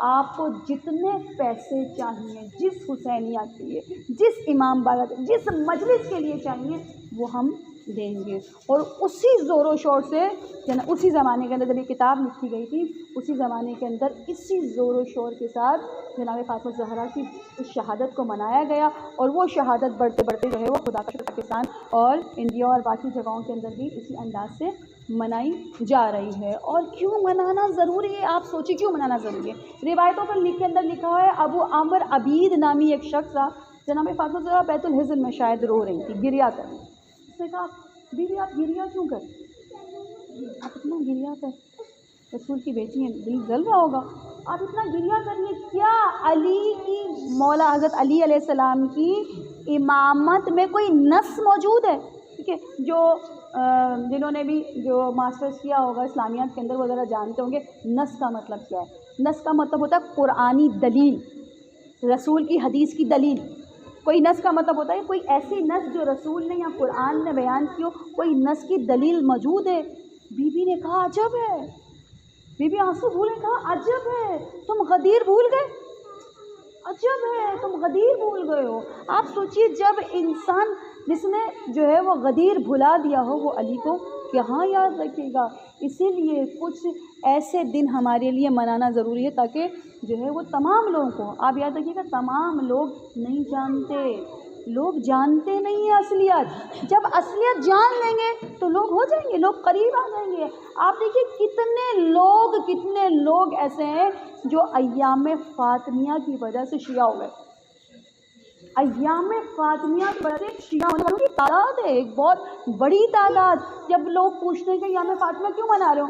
Speaker 2: آپ کو جتنے پیسے چاہیے جس حسینیہ کے لیے جس امام باڑہ جس مجلس کے لیے چاہیے وہ ہم دیں گے. اور اسی زور و شور سے اسی زمانے کے اندر جب یہ کتاب لکھی گئی تھی اسی زمانے کے اندر اسی زور و شور کے ساتھ جناب فاطمہ زہرا کی اس شہادت کو منایا گیا. اور وہ شہادت بڑھتے بڑھتے جو ہے وہ خدا کا شکر پاکستان اور انڈیا اور باقی جگہوں کے اندر بھی اسی انداز سے منائی جا رہی ہے. اور کیوں منانا ضروری ہے, آپ سوچیں کیوں منانا ضروری ہے. روایتوں پر کے اندر لکھا ہوا ہے ابو عامر عبید نامی ایک شخص تھا, جناب فاطمہ زہرا بیت الحزن میں شاید رو رہی تھی, گریا کر رہی. اس نے کہا بیوی آپ گریا کیوں کر, آپ اتنا گریا کر, رسول کی بیٹی ہیں دل جل رہا ہوگا, آپ اتنا گریا کریے. کیا علی کی مولا حضرت علی علیہ السلام کی امامت میں کوئی نص موجود ہے؟ ٹھیک ہے, جو جنہوں نے بھی جو ماسٹرز کیا ہوگا اسلامیات کے اندر وہ ذرا جانتے ہوں گے نص کا مطلب کیا ہے. نص کا مطلب ہوتا ہے قرآنی دلیل, رسول کی حدیث کی دلیل. کوئی نص کا مطلب ہوتا ہے کوئی ایسی نص جو رسول نے یا قرآن نے بیان کی ہو, کوئی نص کی دلیل موجود ہے. بی بی نے کہا عجب ہے, بی بی آنسو بھولے کہا عجب ہے تم غدیر بھول گئے, عجب ہے تم غدیر بھول گئے ہو. آپ سوچئے جب انسان جس نے جو ہے وہ غدیر بھلا دیا ہو وہ علی کو کہاں یاد رکھے گا. اسی لیے کچھ ایسے دن ہمارے لیے منانا ضروری ہے تاکہ جو ہے وہ تمام لوگوں کو, آپ یاد رکھیے گا تمام لوگ نہیں جانتے, لوگ جانتے نہیں ہیں اصلیت. جب اصلیت جان لیں گے تو لوگ ہو جائیں گے, لوگ قریب آ جائیں گے. آپ دیکھیے کتنے لوگ ایسے ہیں جو ایام فاطمیہ کی وجہ سے شیعہ ہو گئے. ایام فاطمیہ کی وجہ سے شیعہ ہونے والوں کی تعداد ہے, ایک بہت بڑی تعداد. جب لوگ پوچھتے ہیں کہ ایام فاطمیہ کیوں منا رہے ہو,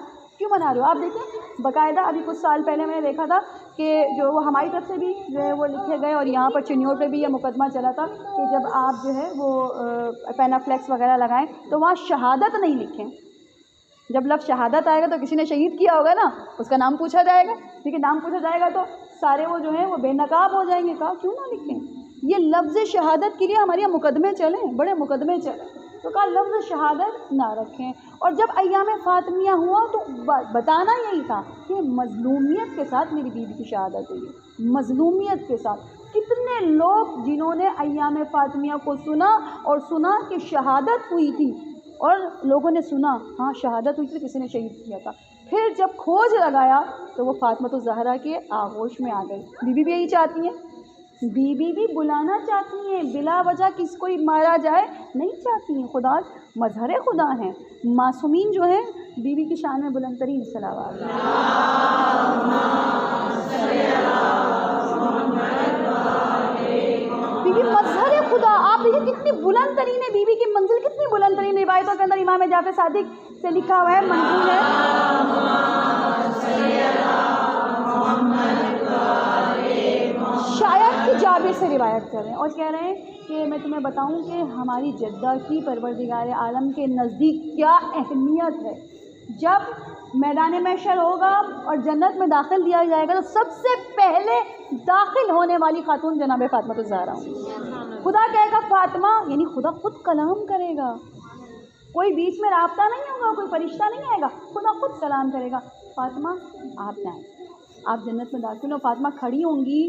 Speaker 2: آپ دیکھیں باقاعدہ ابھی کچھ سال پہلے میں نے دیکھا تھا کہ جو وہ ہماری طرف سے بھی جو ہے وہ لکھے گئے اور یہاں پر چنیور پہ بھی یہ مقدمہ چلا تھا کہ جب آپ جو ہے وہ پینافلیکس وغیرہ لگائیں تو وہاں شہادت نہیں لکھیں. جب لفظ شہادت آئے گا تو کسی نے شہید کیا ہوگا نا, اس کا نام پوچھا جائے گا. ٹھیک ہے, نام پوچھا جائے گا تو سارے وہ جو ہیں وہ بے نقاب ہو جائیں گے. کہا کیوں نہ لکھیں, یہ لفظ شہادت کے لیے ہمارے یہاں مقدمے چلیں, بڑے مقدمے چلیں, تو کہا لفظ شہادت نہ رکھیں. اور جب ایام فاطمیہ ہوا تو بتانا یہی تھا کہ مظلومیت کے ساتھ میری بیوی کی شہادت ہوئی, مظلومیت کے ساتھ. کتنے لوگ جنہوں نے ایام فاطمیہ کو سنا اور سنا کہ شہادت ہوئی تھی, اور لوگوں نے سنا ہاں شہادت ہوئی تھی, کسی نے شہید کیا تھا. پھر جب کھوج لگایا تو وہ فاطمہ الزہرا کے آغوش میں آ گئی. بیوی بھی یہی چاہتی ہیں, بیوی بھی بلانا چاہتی ہیں, بلا وجہ کس کوئی مارا جائے نہیں چاہتی ہیں. خدا مظہر خدا ہیں, معصومین جو ہیں بیوی کی شان میں بلند ترین صلوات. بیوی مظہر خدا, آپ دیکھیں کتنی بلند ترین ہے, بیوی کی منزل کتنی بلند ترین. روایتوں کے اندر امام جعفر صادق سے لکھا ہوا ہے, منزول ہے شاید کہ جابر سے روایت کر رہے ہیں اور کہہ رہے ہیں کہ میں تمہیں بتاؤں کہ ہماری جدہ کی پروردگار عالم کے نزدیک کیا اہمیت ہے. جب میدان محشر ہوگا اور جنت میں داخل دیا جائے گا تو سب سے پہلے داخل ہونے والی خاتون جناب فاطمہ الزہرا ہوں. خدا کہے گا فاطمہ, یعنی خدا خود کلام کرے گا, کوئی بیچ میں رابطہ نہیں ہوگا, کوئی فرشتہ نہیں آئے گا, خدا خود کلام کرے گا, فاطمہ آپ جائیں, آپ جنت میں داخل ہو. فاطمہ کھڑی ہوں گی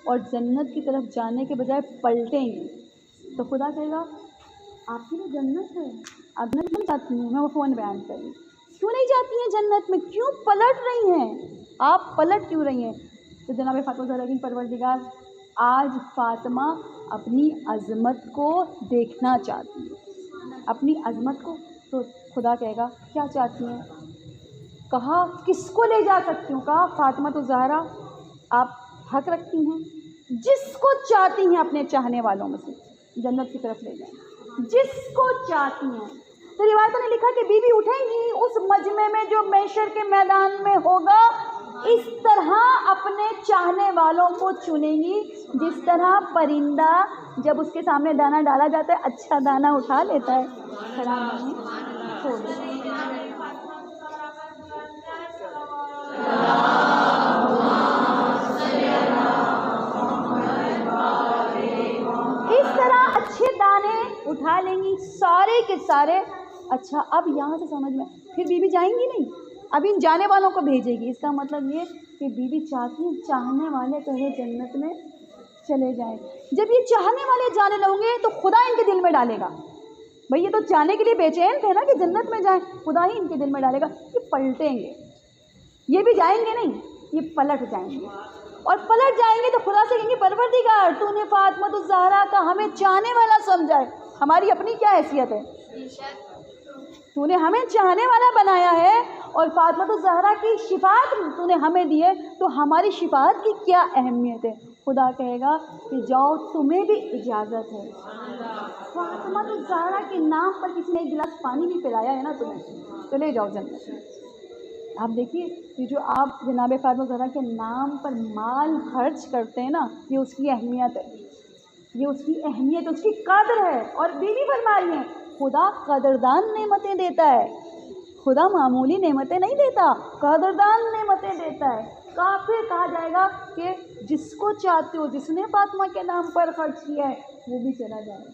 Speaker 2: اور جنت کی طرف جانے کے بجائے پلٹیں گی تو خدا کہے گا آپ کی بھی جنت ہے, آپ جنت نہیں جاتی ہیں. میں وہ فون بیان کر رہی, کیوں نہیں جاتی ہیں جنت میں, کیوں پلٹ رہی ہیں, آپ پلٹ کیوں رہی ہیں؟ تو جناب فاطمہ زہرا کی پروردگار آج فاطمہ اپنی عظمت کو دیکھنا چاہتی ہے. اپنی عظمت کو، تو خدا کہے گا کیا چاہتی ہیں؟ کہا کس کو لے جا سکتی ہوں؟ کہا فاطمہ الزہرا آپ حق رکھتی ہیں، جس کو چاہتی ہیں اپنے چاہنے والوں میں سے جنت کی طرف لے جائیں، جس کو چاہتی ہیں۔ تو روایتوں نے لکھا کہ بی بی اٹھیں گی اس مجمع میں جو محشر کے میدان میں ہوگا، اس طرح اپنے چاہنے والوں کو چنیں گی جس طرح پرندہ جب اس کے سامنے دانہ ڈالا جاتا ہے اچھا دانہ اٹھا لیتا ہے، خراب نہیں چھوڑ دیتا ہے۔ اس طرح اچھے دانے اٹھا لیں گی سارے کے سارے۔ اچھا اب یہاں سے سمجھ میں، پھر بی بی جائیں گی نہیں، اب ان جانے والوں کو بھیجے گی۔ اس کا مطلب یہ کہ بی بی چاہتی ہیں چاہنے والے پہلے جنت میں چلے جائیں۔ جب یہ چاہنے والے جانے لگیں گے تو خدا ان کے دل میں ڈالے گا، بھئی یہ تو جانے کے لیے بے چین تھے نا کہ جنت میں جائیں، خدا ہی ان کے دل میں ڈالے گا کہ پلٹیں گے، یہ بھی جائیں گے نہیں، یہ پلٹ جائیں گے، اور پلٹ جائیں گے تو خدا سے کہیں گے پروردگار تو نے فاطمہ الزہرا کا ہمیں چاہنے والا سمجھا ہے، ہماری اپنی کیا حیثیت ہے؟ تو نے ہمیں چاہنے والا بنایا ہے، اور فاطمہ الزہرا کی شفاعت تو نے ہمیں دی ہے، تو ہماری شفاعت کی کیا اہمیت ہے؟ خدا کہے گا کہ جاؤ تمہیں بھی اجازت ہے۔ فاطمہ الزہرا کے نام پر کسی نے ایک گلاس پانی بھی پلایا ہے نا تمہیں، تو لے جاؤ جنت میں۔ آپ دیکھیے یہ جو آپ جناب فاطمہ الزہرا کے نام پر مال خرچ کرتے ہیں نا، یہ اس کی اہمیت ہے، یہ اس کی اہمیت، اس کی قدر ہے۔ اور بیوی فرما رہی ہیں خدا قدردان نعمتیں دیتا ہے، خدا معمولی نعمتیں نہیں دیتا، قدردان نعمتیں دیتا ہے۔ پھر کہا جائے گا کہ جس کو چاہتے ہو، جس نے فاطمہ کے نام پر خرچ کیا ہے وہ بھی چلا جائے،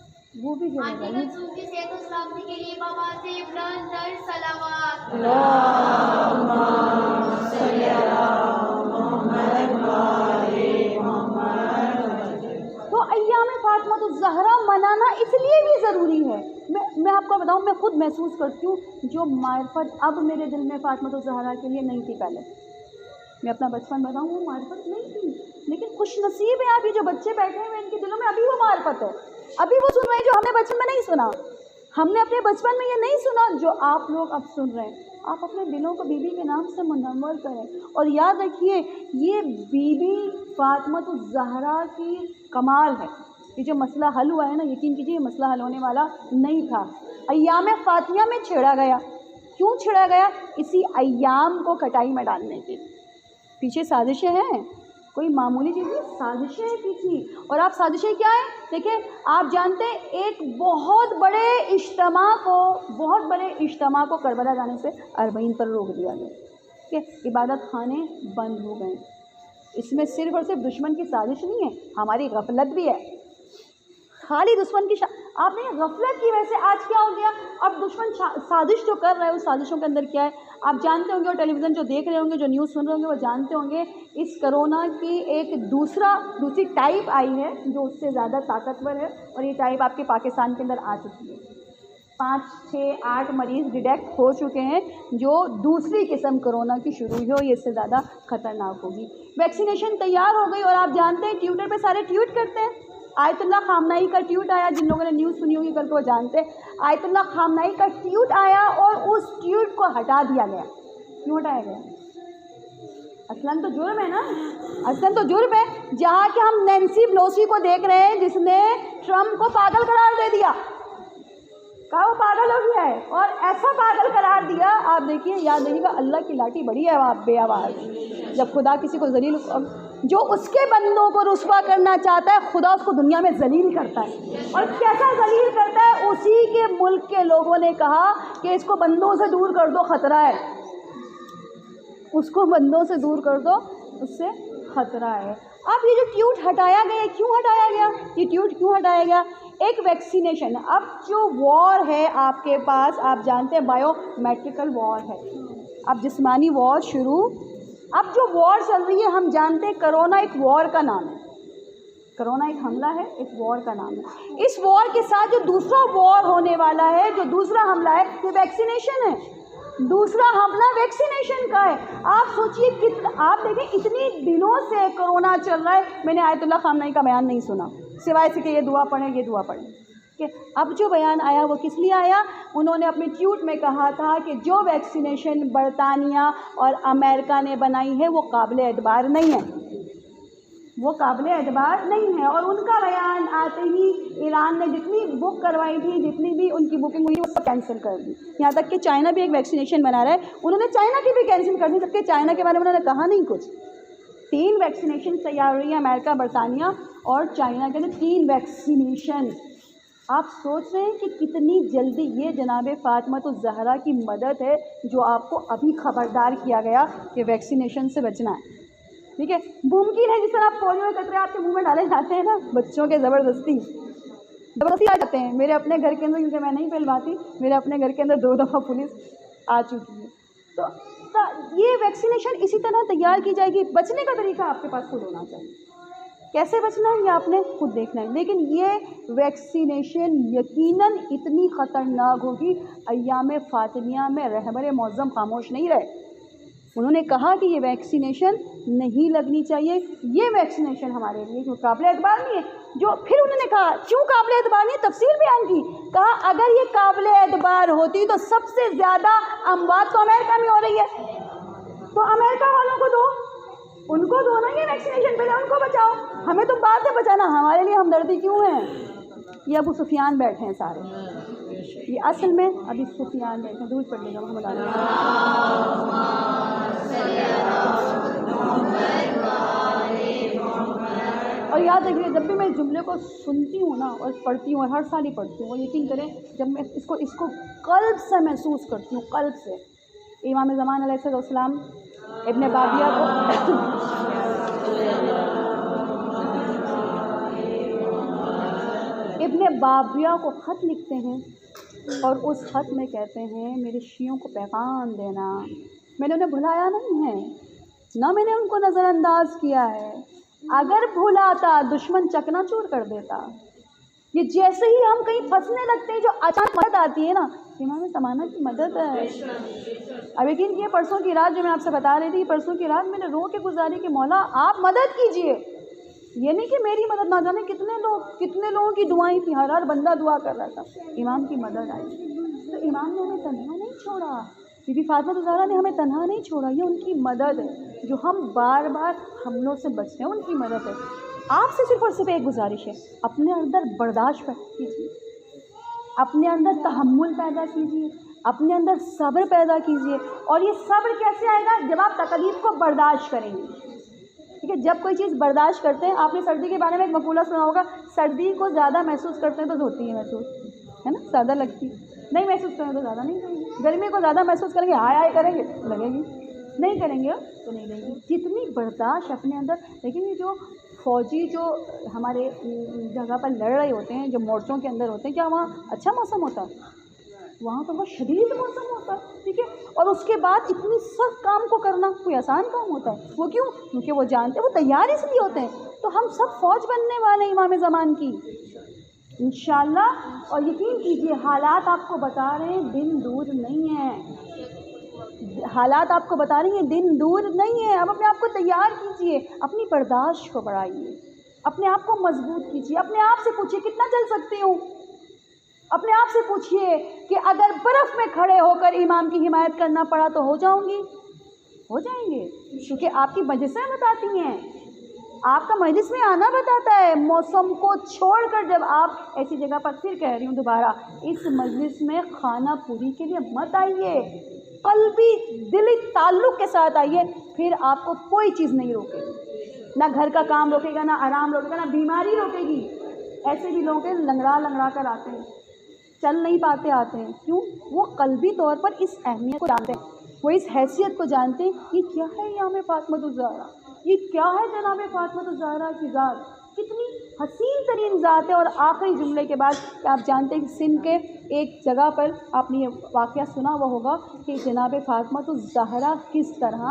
Speaker 2: وہ بھی چلا جائے۔
Speaker 3: کی صحت و سلامتی کے لیے بابا سے بلند در صلوات۔
Speaker 2: تو ایام فاطمہ الزہرا منانا اس لیے بھی ضروری ہے۔ میں آپ کو بتاؤں، میں خود محسوس کرتی ہوں جو معرفت اب میرے دل میں فاطمہ الزہرا کے لیے نہیں تھی پہلے، میں اپنا بچپن بتاؤں وہ معرفت نہیں تھی، لیکن خوش نصیب ہے آپ، یہ جو بچے بیٹھے ہوئے ان کے دلوں میں ابھی وہ معرفت ہے، ابھی وہ سن رہے ہیں جو ہم نے بچپن میں نہیں سنا، ہم نے اپنے بچپن میں یہ نہیں سنا جو آپ لوگ اب سن رہے ہیں۔ آپ اپنے دلوں کو بی بی کے نام سے منور کریں، اور یاد رکھیے یہ بی بی فاطمہ الزہرا کی کمال ہے۔ یہ جو مسئلہ حل ہوا ہے نا، یقین کیجیے یہ مسئلہ حل ہونے والا نہیں تھا، ایام فاطمیہ میں چھیڑا گیا۔ کیوں چھیڑا گیا؟ اسی ایام کو کٹائی میں ڈالنے کے پیچھے سازشیں ہیں، کوئی معمولی چیز نہیں، سازشیں ہیں پیچھے۔ اور آپ سازشیں کیا ہیں دیکھیں، آپ جانتے ہیں ایک بہت بڑے اجتماع کو کربلا جانے سے 40 پر روک دیا گیا کہ عبادت خانے بند ہو گئے۔ اس میں صرف اور صرف دشمن کی سازش نہیں ہے، ہماری غفلت بھی ہے، خالی دشمن کی آپ نے غفلت کی وجہ سے آج کیا ہو گیا، اب دشمن سازش جو کر رہا ہے اس سازشوں کے اندر کیا ہے آپ جانتے ہوں گے، اور ٹیلی ویژن جو دیکھ رہے ہوں گے، جو نیوز سن رہے ہوں گے وہ جانتے ہوں گے، اس کرونا کی ایک دوسری ٹائپ آئی ہے جو اس سے زیادہ طاقتور ہے، اور یہ ٹائپ آپ کے پاکستان کے اندر آ چکی ہے۔ 5, 6, 8 مریض ڈیٹیکٹ ہو چکے ہیں، جو دوسری قسم کرونا کی شروع ہوئی ہو، یہ اس سے زیادہ خطرناک ہوگی۔ ویکسینیشن تیار ہو گئی، اور آپ جانتے ہیں ٹویٹر پہ سارے ٹویٹ کرتے ہیں۔ آیت اللہ خامنائی کا ٹویٹ آیا، جن لوگوں نے نیوز سنی ہوگی کل کو وہ جانتے ہیں، آیت اللہ خامنائی کا ٹویٹ آیا اور اس ٹویٹ کو ہٹا دیا گیا۔ کیوں ہٹایا گیا؟ اصلاً تو جرم ہے نا، اصلاً تو جرم ہے، جہاں کہ ہم نینسی پلوسی کو دیکھ رہے ہیں جس نے ٹرمپ کو پاگل قرار دے دیا، کہا وہ پاگل ہو گیا ہے، اور ایسا پاگل قرار دیا۔ آپ دیکھیے، یاد رکھیے گا اللہ کی لاٹھی بڑی ہے بے آواز، جب خدا کسی کو ذلیل، جو اس کے بندوں کو رسوا کرنا چاہتا ہے خدا اس کو دنیا میں ذلیل کرتا ہے، اور کیسا ذلیل کرتا ہے؟ اسی کے ملک کے لوگوں نے کہا کہ اس کو بندوں سے دور کر دو، خطرہ ہے، اس کو بندوں سے دور کر دو، اس سے خطرہ ہے۔ اب یہ جو ٹویٹ ہٹایا گیا، کیوں ہٹایا گیا یہ ٹویٹ؟ کیوں ہٹایا گیا؟ ایک ویکسینیشن، اب جو وار ہے آپ کے پاس، آپ جانتے ہیں بایو میٹریکل وار ہے، اب جسمانی وار شروع، اب جو وار چل رہی ہے ہم جانتے ہیں کرونا ایک وار کا نام ہے، کرونا ایک حملہ ہے، ایک وار کا نام ہے۔ اس وار کے ساتھ جو دوسرا وار ہونے والا ہے، جو دوسرا حملہ ہے، یہ ویکسینیشن ہے، دوسرا حملہ ویکسینیشن کا ہے۔ آپ سوچئے، آپ دیکھیں اتنی دنوں سے کرونا چل رہا ہے، میں نے آیت اللہ خامنائی کا بیان نہیں سنا، سوائے سے کہ یہ دعا پڑھیں، یہ دعا پڑھیں، کہ اب جو بیان آیا وہ کس لیے آیا؟ انہوں نے اپنے ٹویٹ میں کہا تھا کہ جو ویکسینیشن برطانیہ اور امریکہ نے بنائی ہے وہ قابل اعتبار نہیں ہے، وہ قابل اعتبار نہیں ہے، اور ان کا بیان آتے ہی ایران نے جتنی بک کروائی تھی، جتنی بھی ان کی بکنگ ہوئی وہ سب کینسل کر دی، یہاں تک کہ چائنا بھی ایک ویکسینیشن بنا رہا ہے، انہوں نے چائنا کی بھی کینسل کر دی، جبکہ چائنا کے بارے میں انہوں نے کہا نہیں کچھ۔ 3 ویکسینیشن تیار ہو رہی ہیں، امریکہ، برطانیہ اور چائنا کے اندر 3 ویکسینیشن۔ آپ سوچ رہے ہیں کہ کتنی جلدی یہ جناب فاطمۃ الزہرا کی مدد ہے جو آپ کو ابھی خبردار کیا گیا کہ ویکسینیشن سے بچنا ہے، ٹھیک ہے؟ ممکن ہے جس طرح آپ پولیو کے قطرے آپ کے منہ میں ڈالے جاتے ہیں نا بچوں کے، زبردستی آ جاتے ہیں۔ میرے اپنے گھر کے اندر، کیونکہ میں نہیں پھیلواتی، میرے اپنے گھر کے اندر 2 دفعہ پولیس آ چکی ہے۔ تو یہ ویکسینیشن اسی طرح تیار کی جائے گی۔ بچنے کا طریقہ آپ کے پاس خود ہونا چاہیے، کیسے بچنا ہے یہ آپ نے خود دیکھنا ہے، لیکن یہ ویکسینیشن یقیناً اتنی خطرناک ہوگی۔ ایام فاطمیہ میں رہبر معظم خاموش نہیں رہے، انہوں نے کہا کہ یہ ویکسینیشن نہیں لگنی چاہیے، یہ ویکسینیشن ہمارے لیے کیوں قابل اعتبار نہیں ہے۔ جو پھر انہوں نے کہا کیوں قابل اعتبار نہیں ہے، تفصیل بیان کی، کہا اگر یہ قابل اعتبار ہوتی تو سب سے زیادہ اموات تو امریکہ میں ہو رہی ہے، تو امریکہ والوں کو دو، ان کو دو نا یہ ویکسینیشن، پہلے ان کو بچاؤ، ہمیں تو بعد میں بچانا، ہمارے لیے ہمدردی کیوں ہے؟ یہ ابو سفیان بیٹھے ہیں سارے، یہ اصل میں ابھی سفیان بیٹھے ہیں۔ درود پڑھ لے گا محمد علیہ۔ اور یاد رکھیے جب بھی میں اس جملے کو سنتی ہوں نا اور پڑھتی ہوں، اور ہر سال ہی پڑھتی ہوں، اور یقین کریں جب میں اس کو قلب سے محسوس کرتی ہوں، قلب سے، امام زمان علیہ السلام ابن بابیہ کو خط لکھتے ہیں، اور اس خط میں کہتے ہیں میرے شیعوں کو پیغام دینا، میں نے انہیں بھلایا نہیں ہے، نہ میں نے ان کو نظر انداز کیا ہے، اگر بھلاتا دشمن چکنا چور کر دیتا۔ یہ جیسے ہی ہم کہیں پھنسنے لگتے ہیں جو اچانک مدد آتی ہے نا، امام زمانہ کی مدد ہے۔ اب یقین کیے پرسوں کی رات جو میں آپ سے بتا رہی تھی، پرسوں کی رات میں نے رو کے گزاری کہ مولا آپ مدد کیجئے، یہ نہیں کہ میری مدد، نہ جانے کتنے لوگوں کی دعائیں تھیں، ہر بندہ دعا کر رہا تھا، امام کی مدد آئی۔ تو امام نے ہمیں تنہا نہیں چھوڑا، بی بی فاطمہ الزہرا نے ہمیں تنہا نہیں چھوڑا، یہ ان کی مدد ہے جو ہم بار بار حملوں سے بچتے ہیں، ان کی مدد ہے۔ آپ سے صرف اور صرف ایک گزارش ہے، اپنے اندر برداشت پیدا کیجیے، اپنے اندر تحمل پیدا کیجیے، اپنے اندر صبر پیدا کیجیے، اور یہ صبر کیسے آئے گا؟ جب آپ تکلیف کو برداشت کریں گے، ٹھیک ہے؟ جب کوئی چیز برداشت کرتے ہیں، آپ نے سردی کے بارے میں ایک مقولہ سنا ہوگا، سردی کو زیادہ محسوس کرتے ہیں تو ہوتی ہے محسوس، ہے نا، زیادہ لگتی، نہیں محسوس کریں تو زیادہ نہیں کریں گے، گرمی کو زیادہ محسوس کریں گے، ہائے کریں گے لگے گی، نہیں کریں گے تو نہیں لگے گی۔ جتنی برداشت اپنے اندر، لیکن یہ جو فوجی جو ہمارے جگہ پر لڑ رہے ہوتے ہیں، جو مورچوں کے اندر ہوتے ہیں، کیا وہاں اچھا موسم ہوتا ہے؟ وہاں تو بہت شدید موسم ہوتا ہے، ٹھیک ہے؟ اور اس کے بعد اتنی سخت کام کو کرنا کوئی آسان کام ہوتا ہے؟ وہ کیوں؟ کیونکہ وہ جانتے ہیں، وہ تیار اس لیے ہوتے ہیں۔ تو ہم سب فوج بننے والے ہیں امام زمان کی انشاءاللہ، اور یقین کیجیے حالات آپ کو بتا رہے ہیں دن دور نہیں ہے، حالات آپ کو بتا رہی ہیں دن دور نہیں ہے۔ اب اپنے آپ کو تیار کیجیے، اپنی برداشت کو بڑھائیے، اپنے آپ کو مضبوط کیجیے، اپنے آپ سے پوچھیے کتنا چل سکتی ہوں، اپنے آپ سے پوچھیے کہ اگر برف میں کھڑے ہو کر امام کی حمایت کرنا پڑا تو ہو جاؤں گی؟ ہو جائیں گے، کیونکہ آپ کی مجلسیں بتاتی ہیں، آپ کا مجلس میں آنا بتاتا ہے۔ موسم کو چھوڑ کر جب آپ ایسی جگہ پر، پھر کہہ رہی ہوں دوبارہ، اس مجلس میں خانہ پوری کے لیے مت آئیے، قلبی دلی تعلق کے ساتھ آئیے، پھر آپ کو کوئی چیز نہیں روکے گی، نہ گھر کا کام روکے گا، نہ آرام روکے گا، نہ بیماری روکے گی۔ ایسے بھی لوگ لنگڑا کر آتے ہیں، چل نہیں پاتے آتے ہیں، کیوں؟ وہ قلبی طور پر اس اہمیت کو جانتے ہیں، وہ اس حیثیت کو جانتے ہیں، یہ کیا ہے امام فاطمۃ الزہرا، یہ کیا ہے جناب فاطمۃ الزہرا کی ذات، کتنی حسین ترین ذات ہے۔ اور آخری جملے کے بعد کہ آپ جانتے ہیں کہ سندھ کے ایک جگہ پر آپ نے یہ واقعہ سنا ہوا ہوگا کہ جناب فاطمۃ الزہرا کس طرح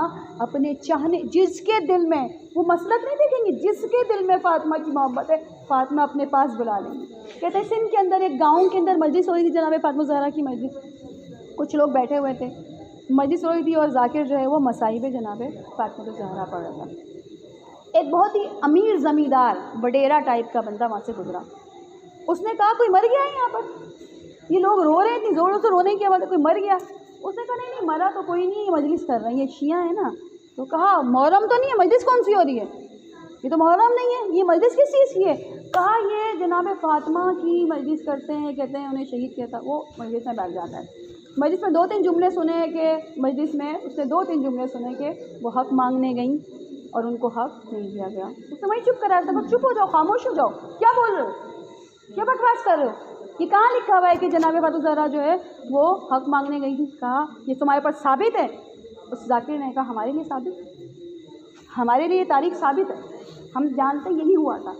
Speaker 2: اپنے چاہنے، جس کے دل میں، وہ مسلک نہیں دیکھیں گے، جس کے دل میں فاطمہ کی محبت ہے فاطمہ اپنے پاس بلا لیں گے۔ کہتے ہیں سندھ کے اندر ایک گاؤں کے اندر مجلس ہو رہی تھی جناب فاطمہ الزہرا کی مجلس، کچھ لوگ بیٹھے ہوئے تھے، مجلس ہو رہی تھی، اور ذاکر جو ہے وہ مصائب جناب فاطمہ الزہرا پڑھ رہا تھا۔ ایک بہت ہی امیر زمیندار وڈیرا ٹائپ کا بندہ وہاں سے گزرا، اس نے کہا کوئی مر گیا ہے یہاں پر؟ یہ لوگ رو رہے ہیں، اتنی زوروں سے رونے کی آواز، کوئی مر گیا؟ اس نے کہا نہیں مرا تو کوئی نہیں، یہ مجلس کر رہے ہیں، یہ شیعہ ہیں نا۔ تو کہا محرم تو نہیں ہے، مجلس کون سی ہو رہی ہے؟ یہ تو محرم نہیں ہے، یہ مجلس کس چیز کی ہے؟ کہا یہ جناب فاطمہ کی مجلس کرتے ہیں، کہتے ہیں انہیں شہید کیا تھا، وہ مجلس میں بیٹھ جاتا ہے۔ مجلس میں 2-3 جملے سنے کہ مجلس میں اس نے 2-3 جملے سنے کہ وہ حق مانگنے گئیں اور ان کو حق نہیں دیا گیا۔ اس نے وہیں چپ کرایا تھا، چپ ہو جاؤ، خاموش ہو جاؤ، کیا بول رہے ہو، کیا بکواس کر رہے ہو؟ یہ کہاں لکھا ہوا ہے کہ جناب فاطمہ الزہرا جو ہے وہ حق مانگنے گئی تھی؟ کہا یہ تمہارے پاس ثابت ہے؟ اس ذاکر نے کہا ہمارے لیے ثابت، ہمارے لیے یہ تاریخ ثابت ہے، ہم جانتے ہیں یہی ہوا تھا۔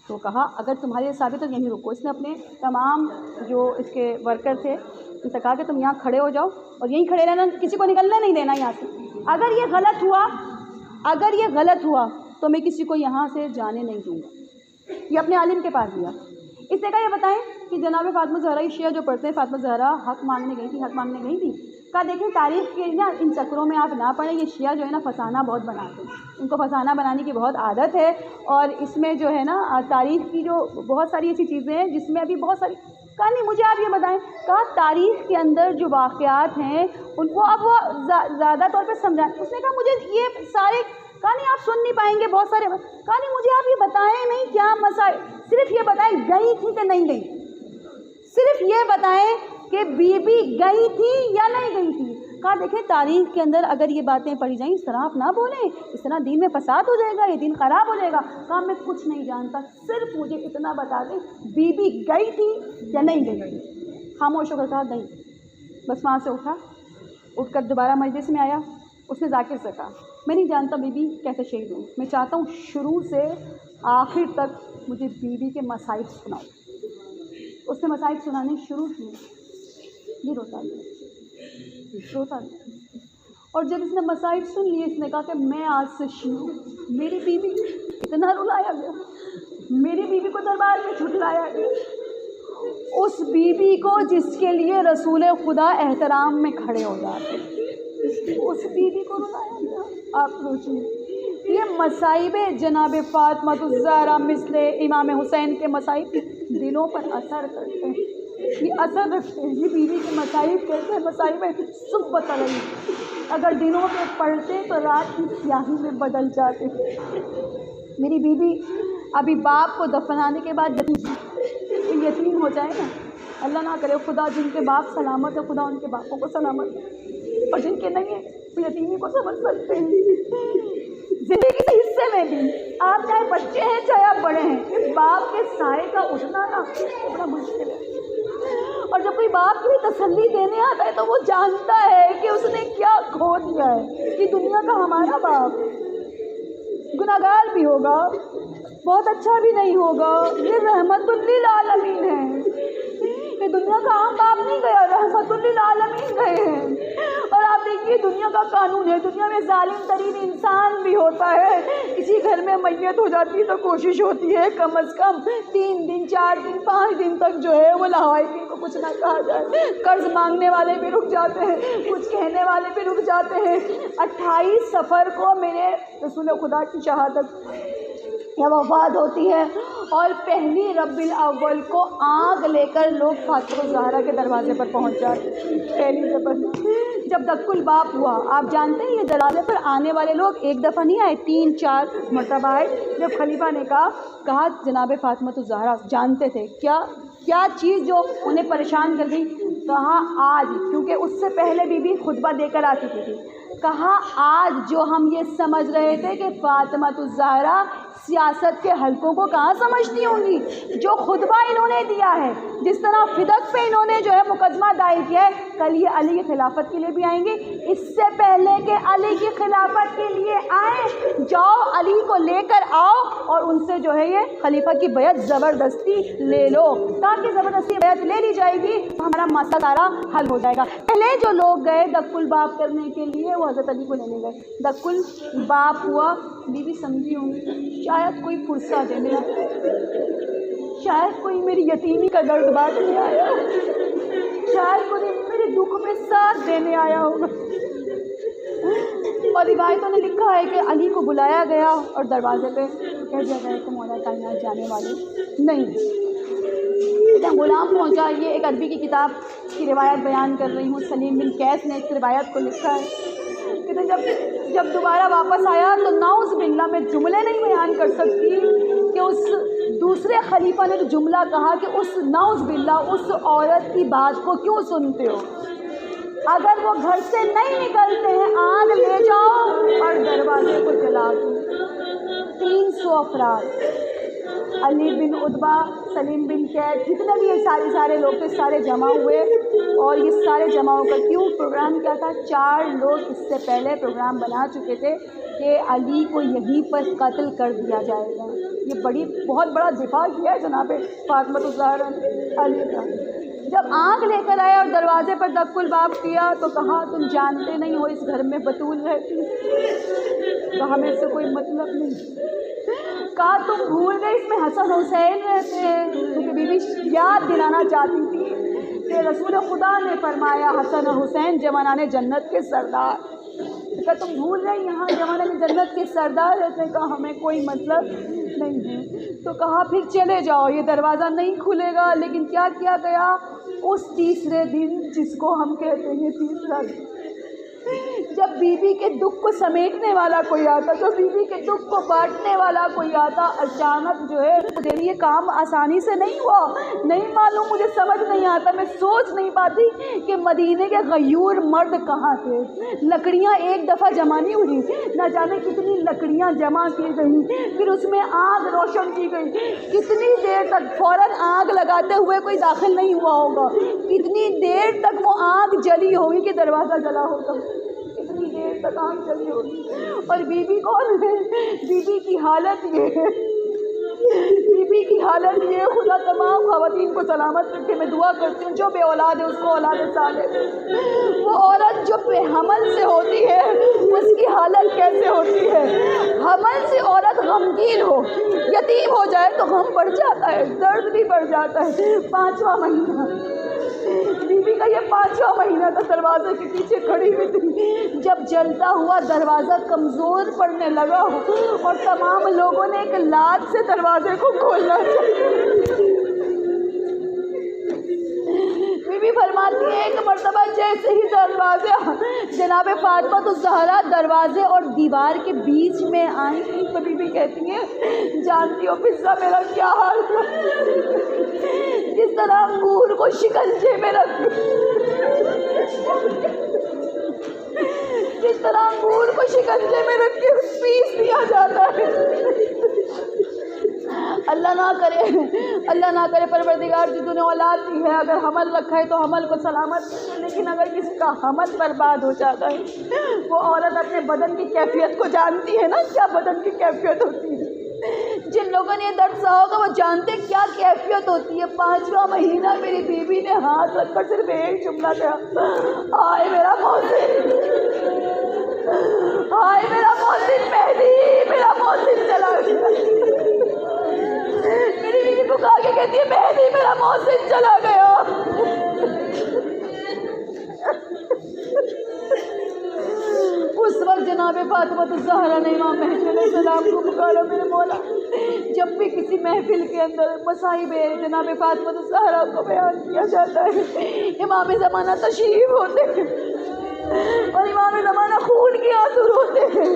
Speaker 2: تو کہا اگر تمہارے لیے ثابت ہے یہیں رکو۔ اس نے اپنے تمام جو اس کے ورکر تھے ان سے کہا کہ تم یہاں کھڑے ہو جاؤ اور یہیں کھڑے رہنا، کسی کو نکلنا نہیں دینا یہاں سے۔ اگر یہ غلط ہوا تو میں کسی کو یہاں سے جانے نہیں دوں گا۔ یہ اپنے عالم کے پاس دیا۔ اس نے کہا یہ بتائیں کہ جناب فاطمہ زہرا شیعہ جو پڑھتے ہیں فاطمہ زہرا حق مانگنے گئی تھی۔ کہا دیکھیں تاریخ کے نا ان چکروں میں آپ نہ پڑھیں، یہ شیعہ جو ہے نا فسانہ بہت بناتے ہیں، ان کو فسانہ بنانے کی بہت عادت ہے، اور اس میں جو ہے نا تاریخ کی جو بہت ساری ایسی چیزیں ہیں جس میں ابھی بہت ساری۔ کہا نہیں مجھے آپ یہ بتائیں، کہا تاریخ کے اندر جو واقعات ہیں ان کو اب وہ زیادہ طور پہ سمجھائیں۔ اس نے کہا مجھے یہ سارے، کہا نہیں آپ سن نہیں پائیں گے بہت سارے، کہا نہیں مجھے آپ یہ بتائیں نہیں کیا مسائل، صرف یہ بتائیں گئی تھی کہ نہیں گئی، صرف یہ بتائیں کہ بی بی گئی تھی یا نہیں گئی تھی۔ کہا دیکھیں تاریخ کے اندر اگر یہ باتیں پڑھی جائیں اس طرح آپ نہ بولیں، اس طرح دین میں فساد ہو جائے گا، یہ دین خراب ہو جائے گا۔ کہا میں کچھ نہیں جانتا، صرف مجھے اتنا بتا دیں بی بی گئی تھی یا نہیں گئی تھی۔ خاموش ہو کر کہا گئی۔ بس وہاں سے اٹھ کر دوبارہ مجلس میں آیا۔ اس نے ذاکر سے کہا میں نہیں جانتا بی بی کیسے شہید ہوئی، میں چاہتا ہوں شروع سے آخر تک مجھے بی بی کے مصائب سناؤ۔ اس نے مصائب سنانے شروع کیے، یہ روتا گیا، اور جب اس نے مصائب سن لیے اس نے کہا کہ میں آج سے شروع، میری بیوی اتنا رلایا گیا، میری بیوی کو دربار میں جھٹلایا گیا، اس بیوی کو جس کے لیے رسول خدا احترام میں کھڑے ہو جاتے، اس بیوی کو رلایا گیا۔ آپ سوچیے یہ مصائب جناب فاطمہ الزہرا مثل امام حسین کے مصائب دلوں پر اثر کرتے ہیں، یہ اثر رکھتے ہیں۔ یہ بیوی کے مصائب کہتے ہیں مصائب صبح علیہ، اگر دنوں میں پڑھتے تو رات کی سیاہی میں بدل جاتے۔ میری بیوی ابھی باپ کو دفنانے کے بعد یتیم ہو جائے نا، اللہ نہ کرے، خدا جن کے باپ سلامت ہے خدا ان کے باپوں کو سلامت ہے، اور جن کے نہیں ہیں وہ یتیمی کو سمجھ سکتے ہیں۔ زندگی کے حصے میں بھی آپ چاہے بچے ہیں چاہے آپ بڑے ہیں، اس باپ کے سائے کا اٹھنا نا بڑا مشکل ہے، اور جب کوئی باپ کے لیے تسلی دینے آتا ہے تو وہ جانتا ہے کہ اس نے کیا کھو دیا ہے۔ کہ دنیا کا ہمارا باپ گناہگار بھی ہوگا، بہت اچھا بھی نہیں ہوگا، یہ رحمت للعالمین ہے، یہ دنیا کا عام باپ نہیں گیا، رحمت للعالمین گئے ہیں۔ اور آپ دیکھیے دنیا کا قانون ہے، دنیا میں ظالم ترین انسان بھی ہوتا ہے، کسی گھر میں میت ہو جاتی ہے تو کوشش ہوتی ہے کم از کم 3 دن 4 دن 5 دن تک جو ہے وہ لوائقین کو کچھ نہ کہا جائے، قرض مانگنے والے بھی رک جاتے ہیں، کچھ کہنے والے بھی رک جاتے ہیں۔ 28 صفر کو میرے رسول خدا کی شہادت یا وفات ہوتی ہے، اور پہلی ربیع الاول کو آگ لے کر لوگ فاطمہ الزہرا کے دروازے پر پہنچ جاتے ہیں۔ پہلی صفر جب دق الباب ہوا، آپ جانتے ہیں یہ دروازے پر آنے والے لوگ ایک دفعہ نہیں آئے، 3-4 مرتبہ آئے۔ جب خلیفہ نے کہا جناب فاطمہ الزہرا جانتے تھے کیا چیز جو انہیں پریشان کر گئی، کہا آج، کیونکہ اس سے پہلے بھی خطبہ دے کر آ چکی تھی، کہا آج جو ہم یہ سمجھ رہے تھے کہ فاطمہ الزہرا سیاست کے حلقوں کو کہاں سمجھتی ہوں گی، جو خطبہ انہوں نے دیا ہے، جس طرح فدق پہ انہوں نے جو ہے مقدمہ دائر کیا ہے، کل یہ علی کی خلافت کے لیے بھی آئیں گے، اس سے پہلے کہ علی کی خلافت کے لیے آئیں، جاؤ علی کو لے کر آؤ اور ان سے جو ہے یہ خلیفہ کی بیعت زبردستی لے لو، تاکہ زبردستی بیعت لے لی جائے گی تو ہمارا مسئلہ سارا حل ہو جائے گا۔ پہلے جو لوگ گئے دق الباب کرنے کے لیے وہ حضرت علی کو لینے گئے، دق الباب ہوا، بیوی سمجھی ہوں گی شاید کوئی فرصت ہے میرا، شاید کوئی میری یتیمی کا درد بانٹنے آیا، شاید کوئی میرے دکھ میں ساتھ دینے آیا ہوگا۔ اور روایتوں نے لکھا ہے کہ علی کو بلایا گیا اور دروازے پہ کہہ دیا گیا کہ مولا کائنات جانے والے نہیں، غلام پہنچا. یہ ایک عربی کی کتاب کی روایت بیان کر رہی ہوں. سلیم بن قیس نے اس روایت کو لکھا ہے کہ جب دوبارہ واپس آیا تو نعوذ باللہ میں جملے نہیں بیان کر سکتی کہ اس دوسرے خلیفہ نے جو جملہ کہا کہ اس نعوذ باللہ اس عورت کی بات کو کیوں سنتے ہو؟ اگر وہ گھر سے نہیں نکلتے ہیں آگ لے جاؤ اور دروازے کو جلا دو. 300 افراد علی بن عتبہ، سلیم بن قیس، جتنے بھی یہ سارے لوگ تھے سارے جمع ہوئے. اور یہ سارے جمع ہو کر کیوں پروگرام کیا تھا؟ 4 لوگ اس سے پہلے پروگرام بنا چکے تھے کہ علی کو یہیں پر قتل کر دیا جائے گا. یہ بہت بڑا دفاع کیا ہے جناب فاطمہ الزہرا علی کا. جب آگ لے کر آئے اور دروازے پر دق الباب کیا تو کہا تم جانتے نہیں ہو اس گھر میں بطول رہتی ہے؟ کہا ہمیں اس سے کوئی مطلب نہیں. کہا تم بھول گئے اس میں حسن حسین رہتے ہیں؟ کیونکہ بیوی یاد دلانا چاہتی تھی کہ رسول خدا نے فرمایا حسن اور حسین جوانان جنت کے سردار. کہا تم بھول گئے یہاں جوانان جنت کے سردار رہتے ہیں؟ کہا ہمیں کوئی مطلب نہیں ہے. تو کہا پھر چلے جاؤ، یہ دروازہ نہیں کھلے گا. لیکن کیا کیا گیا اس تیسرے دن، جس کو ہم کہتے ہیں تیسرا دن، جب بیوی کے دکھ کو سمیٹنے والا کوئی آتا، جب بیوی کے دکھ کو بانٹنے والا کوئی آتا، اچانک جو ہے یہ کام آسانی سے نہیں ہوا. نہیں معلوم، مجھے سمجھ نہیں آتا، میں سوچ نہیں پاتی کہ مدینے کے غیور مرد کہاں تھے. لکڑیاں ایک دفعہ جمع نہیں ہوئی، نہ جانے کتنی لکڑیاں جمع کی گئیں، پھر اس میں آگ روشن کی گئی. کتنی دیر تک فوراً آگ لگاتے ہوئے کوئی داخل نہیں ہوا ہوگا، کتنی دیر تک وہ آگ جلی ہوگی کہ دروازہ جلا ہوگا، کتنی دیر تک آگ جلی ہوگی. اور بیوی کون ہے؟ بیوی کی حالت یہ ہے، بیوی کی حالت یہ. خدا تمام خواتین کو سلامت رکھے. میں دعا کرتی ہوں جو بے اولاد ہے اس کو اولاد صالح دے. وہ عورت جو بے حمل سے ہوتی ہے اس کی حالت کیسے ہوتی ہے؟ حمل سے عورت غمگین ہو، یتیم ہو جائے تو غم بڑھ جاتا ہے، درد بھی بڑھ جاتا ہے. 5واں مہینہ بیوی کا، یہ 5واں مہینہ کا دروازے کے پیچھے کھڑی ہوئی تھی. جب جلتا ہوا دروازہ کمزور پڑنے لگا اور تمام لوگوں نے ایک لات سے دروازے کو کھولنا چاہیے. بیوی فرماتی ہے ایک مرتبہ جیسے ہی دروازے جناب فاطمہ الزہرا دروازے اور دیوار کے بیچ میں آئیں تو بیوی کہتی ہے جانتی ہو فضہ میرا کیا حال تھا؟ جس طرح انگور کو شکنجے میں رکھ، جس طرح انگور کو شکنجے میں رکھ کے پیس دیا جاتا ہے. اللہ نہ کرے پروردگار جی نے اولاد دی ہے، اگر حمل رکھا ہے تو حمل کو سلامت رکھے. لیکن اگر کسی کا حمل برباد ہو جاتا ہے، وہ عورت اپنے بدن کی کیفیت کو جانتی ہے نا، کیا بدن کی کیفیت ہوتی ہے. جن لوگوں نے یہ درد سہا ہوگا وہ جانتے کیا کیفیت ہوتی ہے. 5واں مہینہ میری بیوی نے ہاتھ رکھ کر صرف ایک جملہ کہا، ہائے میرا محسن، ہائے میرا محسن مہدی، میرا محسن چلا گیا. میری بیوی کو کہا کے کہتی ہے مہدی میرا محسن چلا گیا. اس وقت جناب فاطمہ الزہرا نے امام مہدی علیہ السلام کو پکارا، میرے مولا. جب بھی کسی محفل کے اندر مصائب جناب فاطمہ الزہرا کو بیان کیا جاتا ہے، امام زمانہ تشریف ہوتے ہیں اور امام زمانہ خون کے آنسو روتے ہیں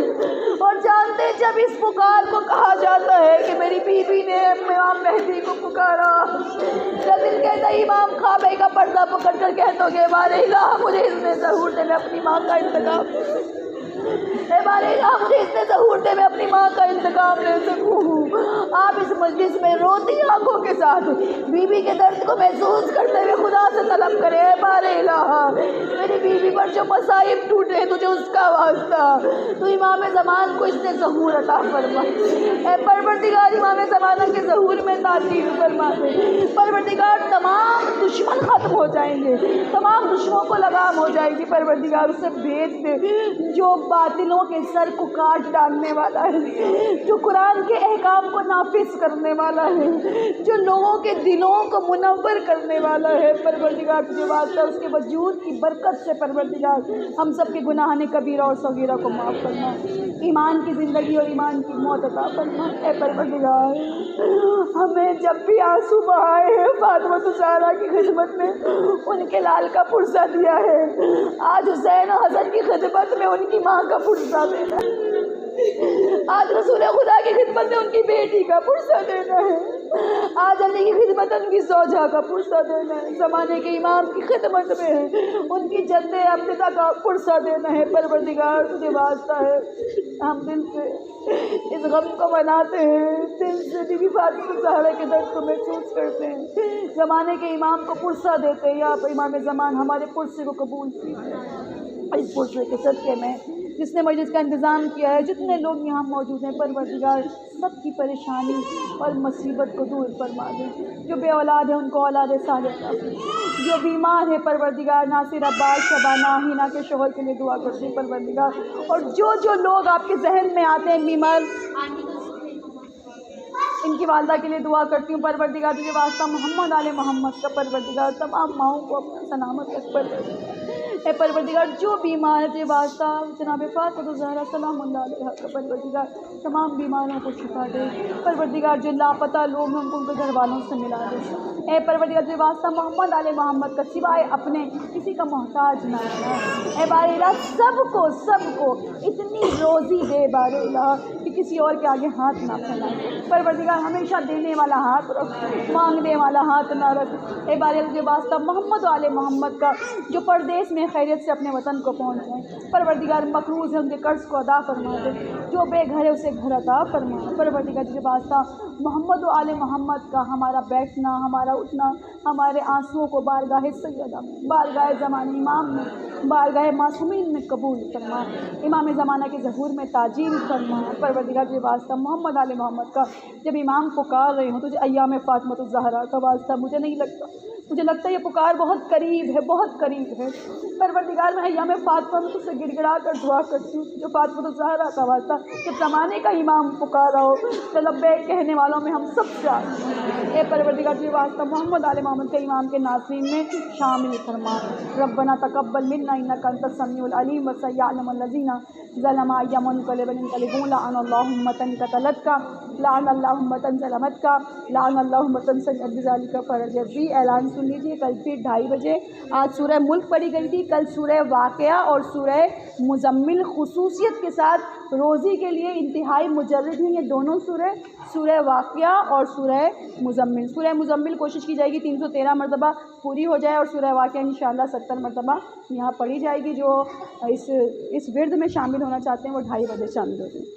Speaker 2: اور جانتے ہیں جب اس پکار کو کہا جاتا ہے کہ میری بیوی نے امام مہدی کو پکارا، جب دل کہتا ہے امام کعبے کا پردہ پکڑ کر کہتے ہو کہ بارے الہ مجھے اس نے ظہور دے میں اپنی ماں کا انتقام، اے بارے الہ مجھے اس نے ظہور دے میں اپنی ماں کا انتقام لے سکوں. آپ اس مجلس میں روتی آنکھوں کے ساتھ بیوی کے درد کو محسوس کرتے ہوئے خدا سے طلب کرے، اے بارے الہ میری بیوی پر جو مصائب ٹوٹے تجھے اس کا واسطہ، تو امام زمان کو اس نے ظہور عطا فرما. اے پروردگار امام زمانہ کے ظہور میں تعطیل فرما دے. پروردگار تمام دشمن ختم ہو جائیں گے، تمام دشمنوں کو لگام ہو جائے گی. پروردگار اسے بھیج دے جو باطلوں کے سر کو کاٹ ڈالنے والا ہے، جو قرآن کے احکام کو نافذ کرنے والا ہے، جو لوگوں کے دلوں کو منور کرنے والا ہے۔ پروردگار تجھے واسطہ اس کے وجود کی برکت سے پروردگار ہم سب کے گناہ کبیرہ اور صغیرہ کو معاف کرنا، ایمان کی زندگی اور ایمان کی موت عطا فرما۔ اے پروردگار ہمیں جب بھی آنسو بہائے ہیں فاطمہ الزہرا کی خدمت میں ان کے لال کا پرسہ دیا ہے، آج حسین و حسن کی خدمت میں ان کی ماں کا پرسہ دینا ہے، آج رسول خدا کی خدمت میں ان کی بیٹی کا پرسہ دینا ہے، آج علی کی خدمت ان کی زوجہ کا پرسہ دینا ہے، زمانے کے امام کی خدمت میں ان کی جد ابتدا کا پرسہ دینا ہے۔ پروردگار تجھے واسطہ ہے ہم دل سے اس غم کو مناتے ہیں، دل سے بی بی فاطمہ الزہرا کے درد کو محسوس کرتے ہیں، زمانے کے امام کو پرسہ دیتے ہیں۔ یا امام زمان ہمارے پرسے کو قبول کیجیے، اس پرسے کے صدقے میں جس نے مجلس کا انتظام کیا ہے، جتنے لوگ یہاں موجود ہیں، پروردگار سب کی پریشانی اور مصیبت کو دور فرما دے، جو بے اولاد ہے ان کو اولاد صالحہ عطا فرما، جو بیمار ہے پروردگار ناصر عباس شبانہ ہینا کے شوہر کے لیے دعا کرتے ہیں پروردگار، اور جو لوگ آپ کے ذہن میں آتے ہیں بیمار ان کی والدہ کے لیے دعا کرتی ہوں پروردگار تجھے واسطہ محمد آل محمد کا پروردگار تمام ماؤں کو اپنا سلامت رکھ پروردگار، اے پروردگار جو بیمار ہے تجھے واسطہ جناب فاطمہ الزہرا سلام اللہ علیہ کا پروردگار تمام بیماروں کو شفا دے، پروردگار جو لاپتہ لوگ ہیں ان کو ان کے گھر والوں سے ملا دے، اے پروردگار تجھے واسطہ محمد آل محمد کا سوائے اپنے کسی کا محتاج نہ رہنا، اے بار الہ سب کو اتنی روزی دے بار الہ کہ کسی اور کے آگے ہاتھ نہ پھیلائے، پروردگار ہمیشہ دینے والا ہاتھ رکھ، مانگنے والا ہاتھ نہ رکھ، اے بار الہ تجھے واسطہ محمد آل محمد کا جو پردیس میں خیریت سے اپنے وطن کو پہنچ جائیں، پروردگار مقروض ہے ان کے قرض کو ادا فرما دے، جو بے گھر ہے اسے گھر عطا فرما، پروردگار تجھے واسطہ محمد و آل محمد کا ہمارا بیٹھنا، ہمارا اٹھنا، ہمارے آنسوؤں کو بارگاہ سیدہ میں، بارگاہ زمان امام میں، بارگاہ معصومین میں قبول فرما، امام زمانہ کے ظہور میں تعجیل فرما، پروردگار تجھے واسطہ محمد آل محمد کا جب امام پکار رہے ہوں تجھے ایام فاطمہ الزہرا کا واسطہ مجھے نہیں لگتا، مجھے لگتا ہے یہ پکار بہت قریب ہے، بہت قریب ہے، پروردگار میں ایام فاطمہ میں تجھ سے گڑ گڑا کر دعا کرتی ہوں جو فاطمہ الزہرا کا واسطہ جب زمانے کا امام پکارا ہو تو لبیک کہنے والوں میں ہم سب سے آتے ہیں، اے پروردگار تجھے واسطہ محمد آل محمد کے امام کے ناصرین میں شامل فرما، ربنا تقبل منا انک انت السمیع العلیم وسیعلم الذین ظلموا ای منقلب ينقلبون لعن اللہ امة قتلتک لعن اللہ امة ظلمتک لعن اللہ امة سمعت بذلک فرجت بھی۔ اعلان سن لیجیے، کل پھر 2:30 بجے آج سورہ ملک پڑھی گئی تھی، کل سورہ واقعہ اور سورہ مزمل خصوصیت کے ساتھ روزی کے لیے انتہائی مجرد ہیں یہ دونوں سورہ واقعہ اور سورہ مزمل۔ سورہ مزمل کوشش کی جائے گی 313 مرتبہ پوری ہو جائے اور سورہ واقعہ انشاءاللہ 70 مرتبہ یہاں پڑھی جائے گی، جو اس ورد میں شامل ہونا چاہتے ہیں وہ 2:30 بجے شامل ہو جائیں۔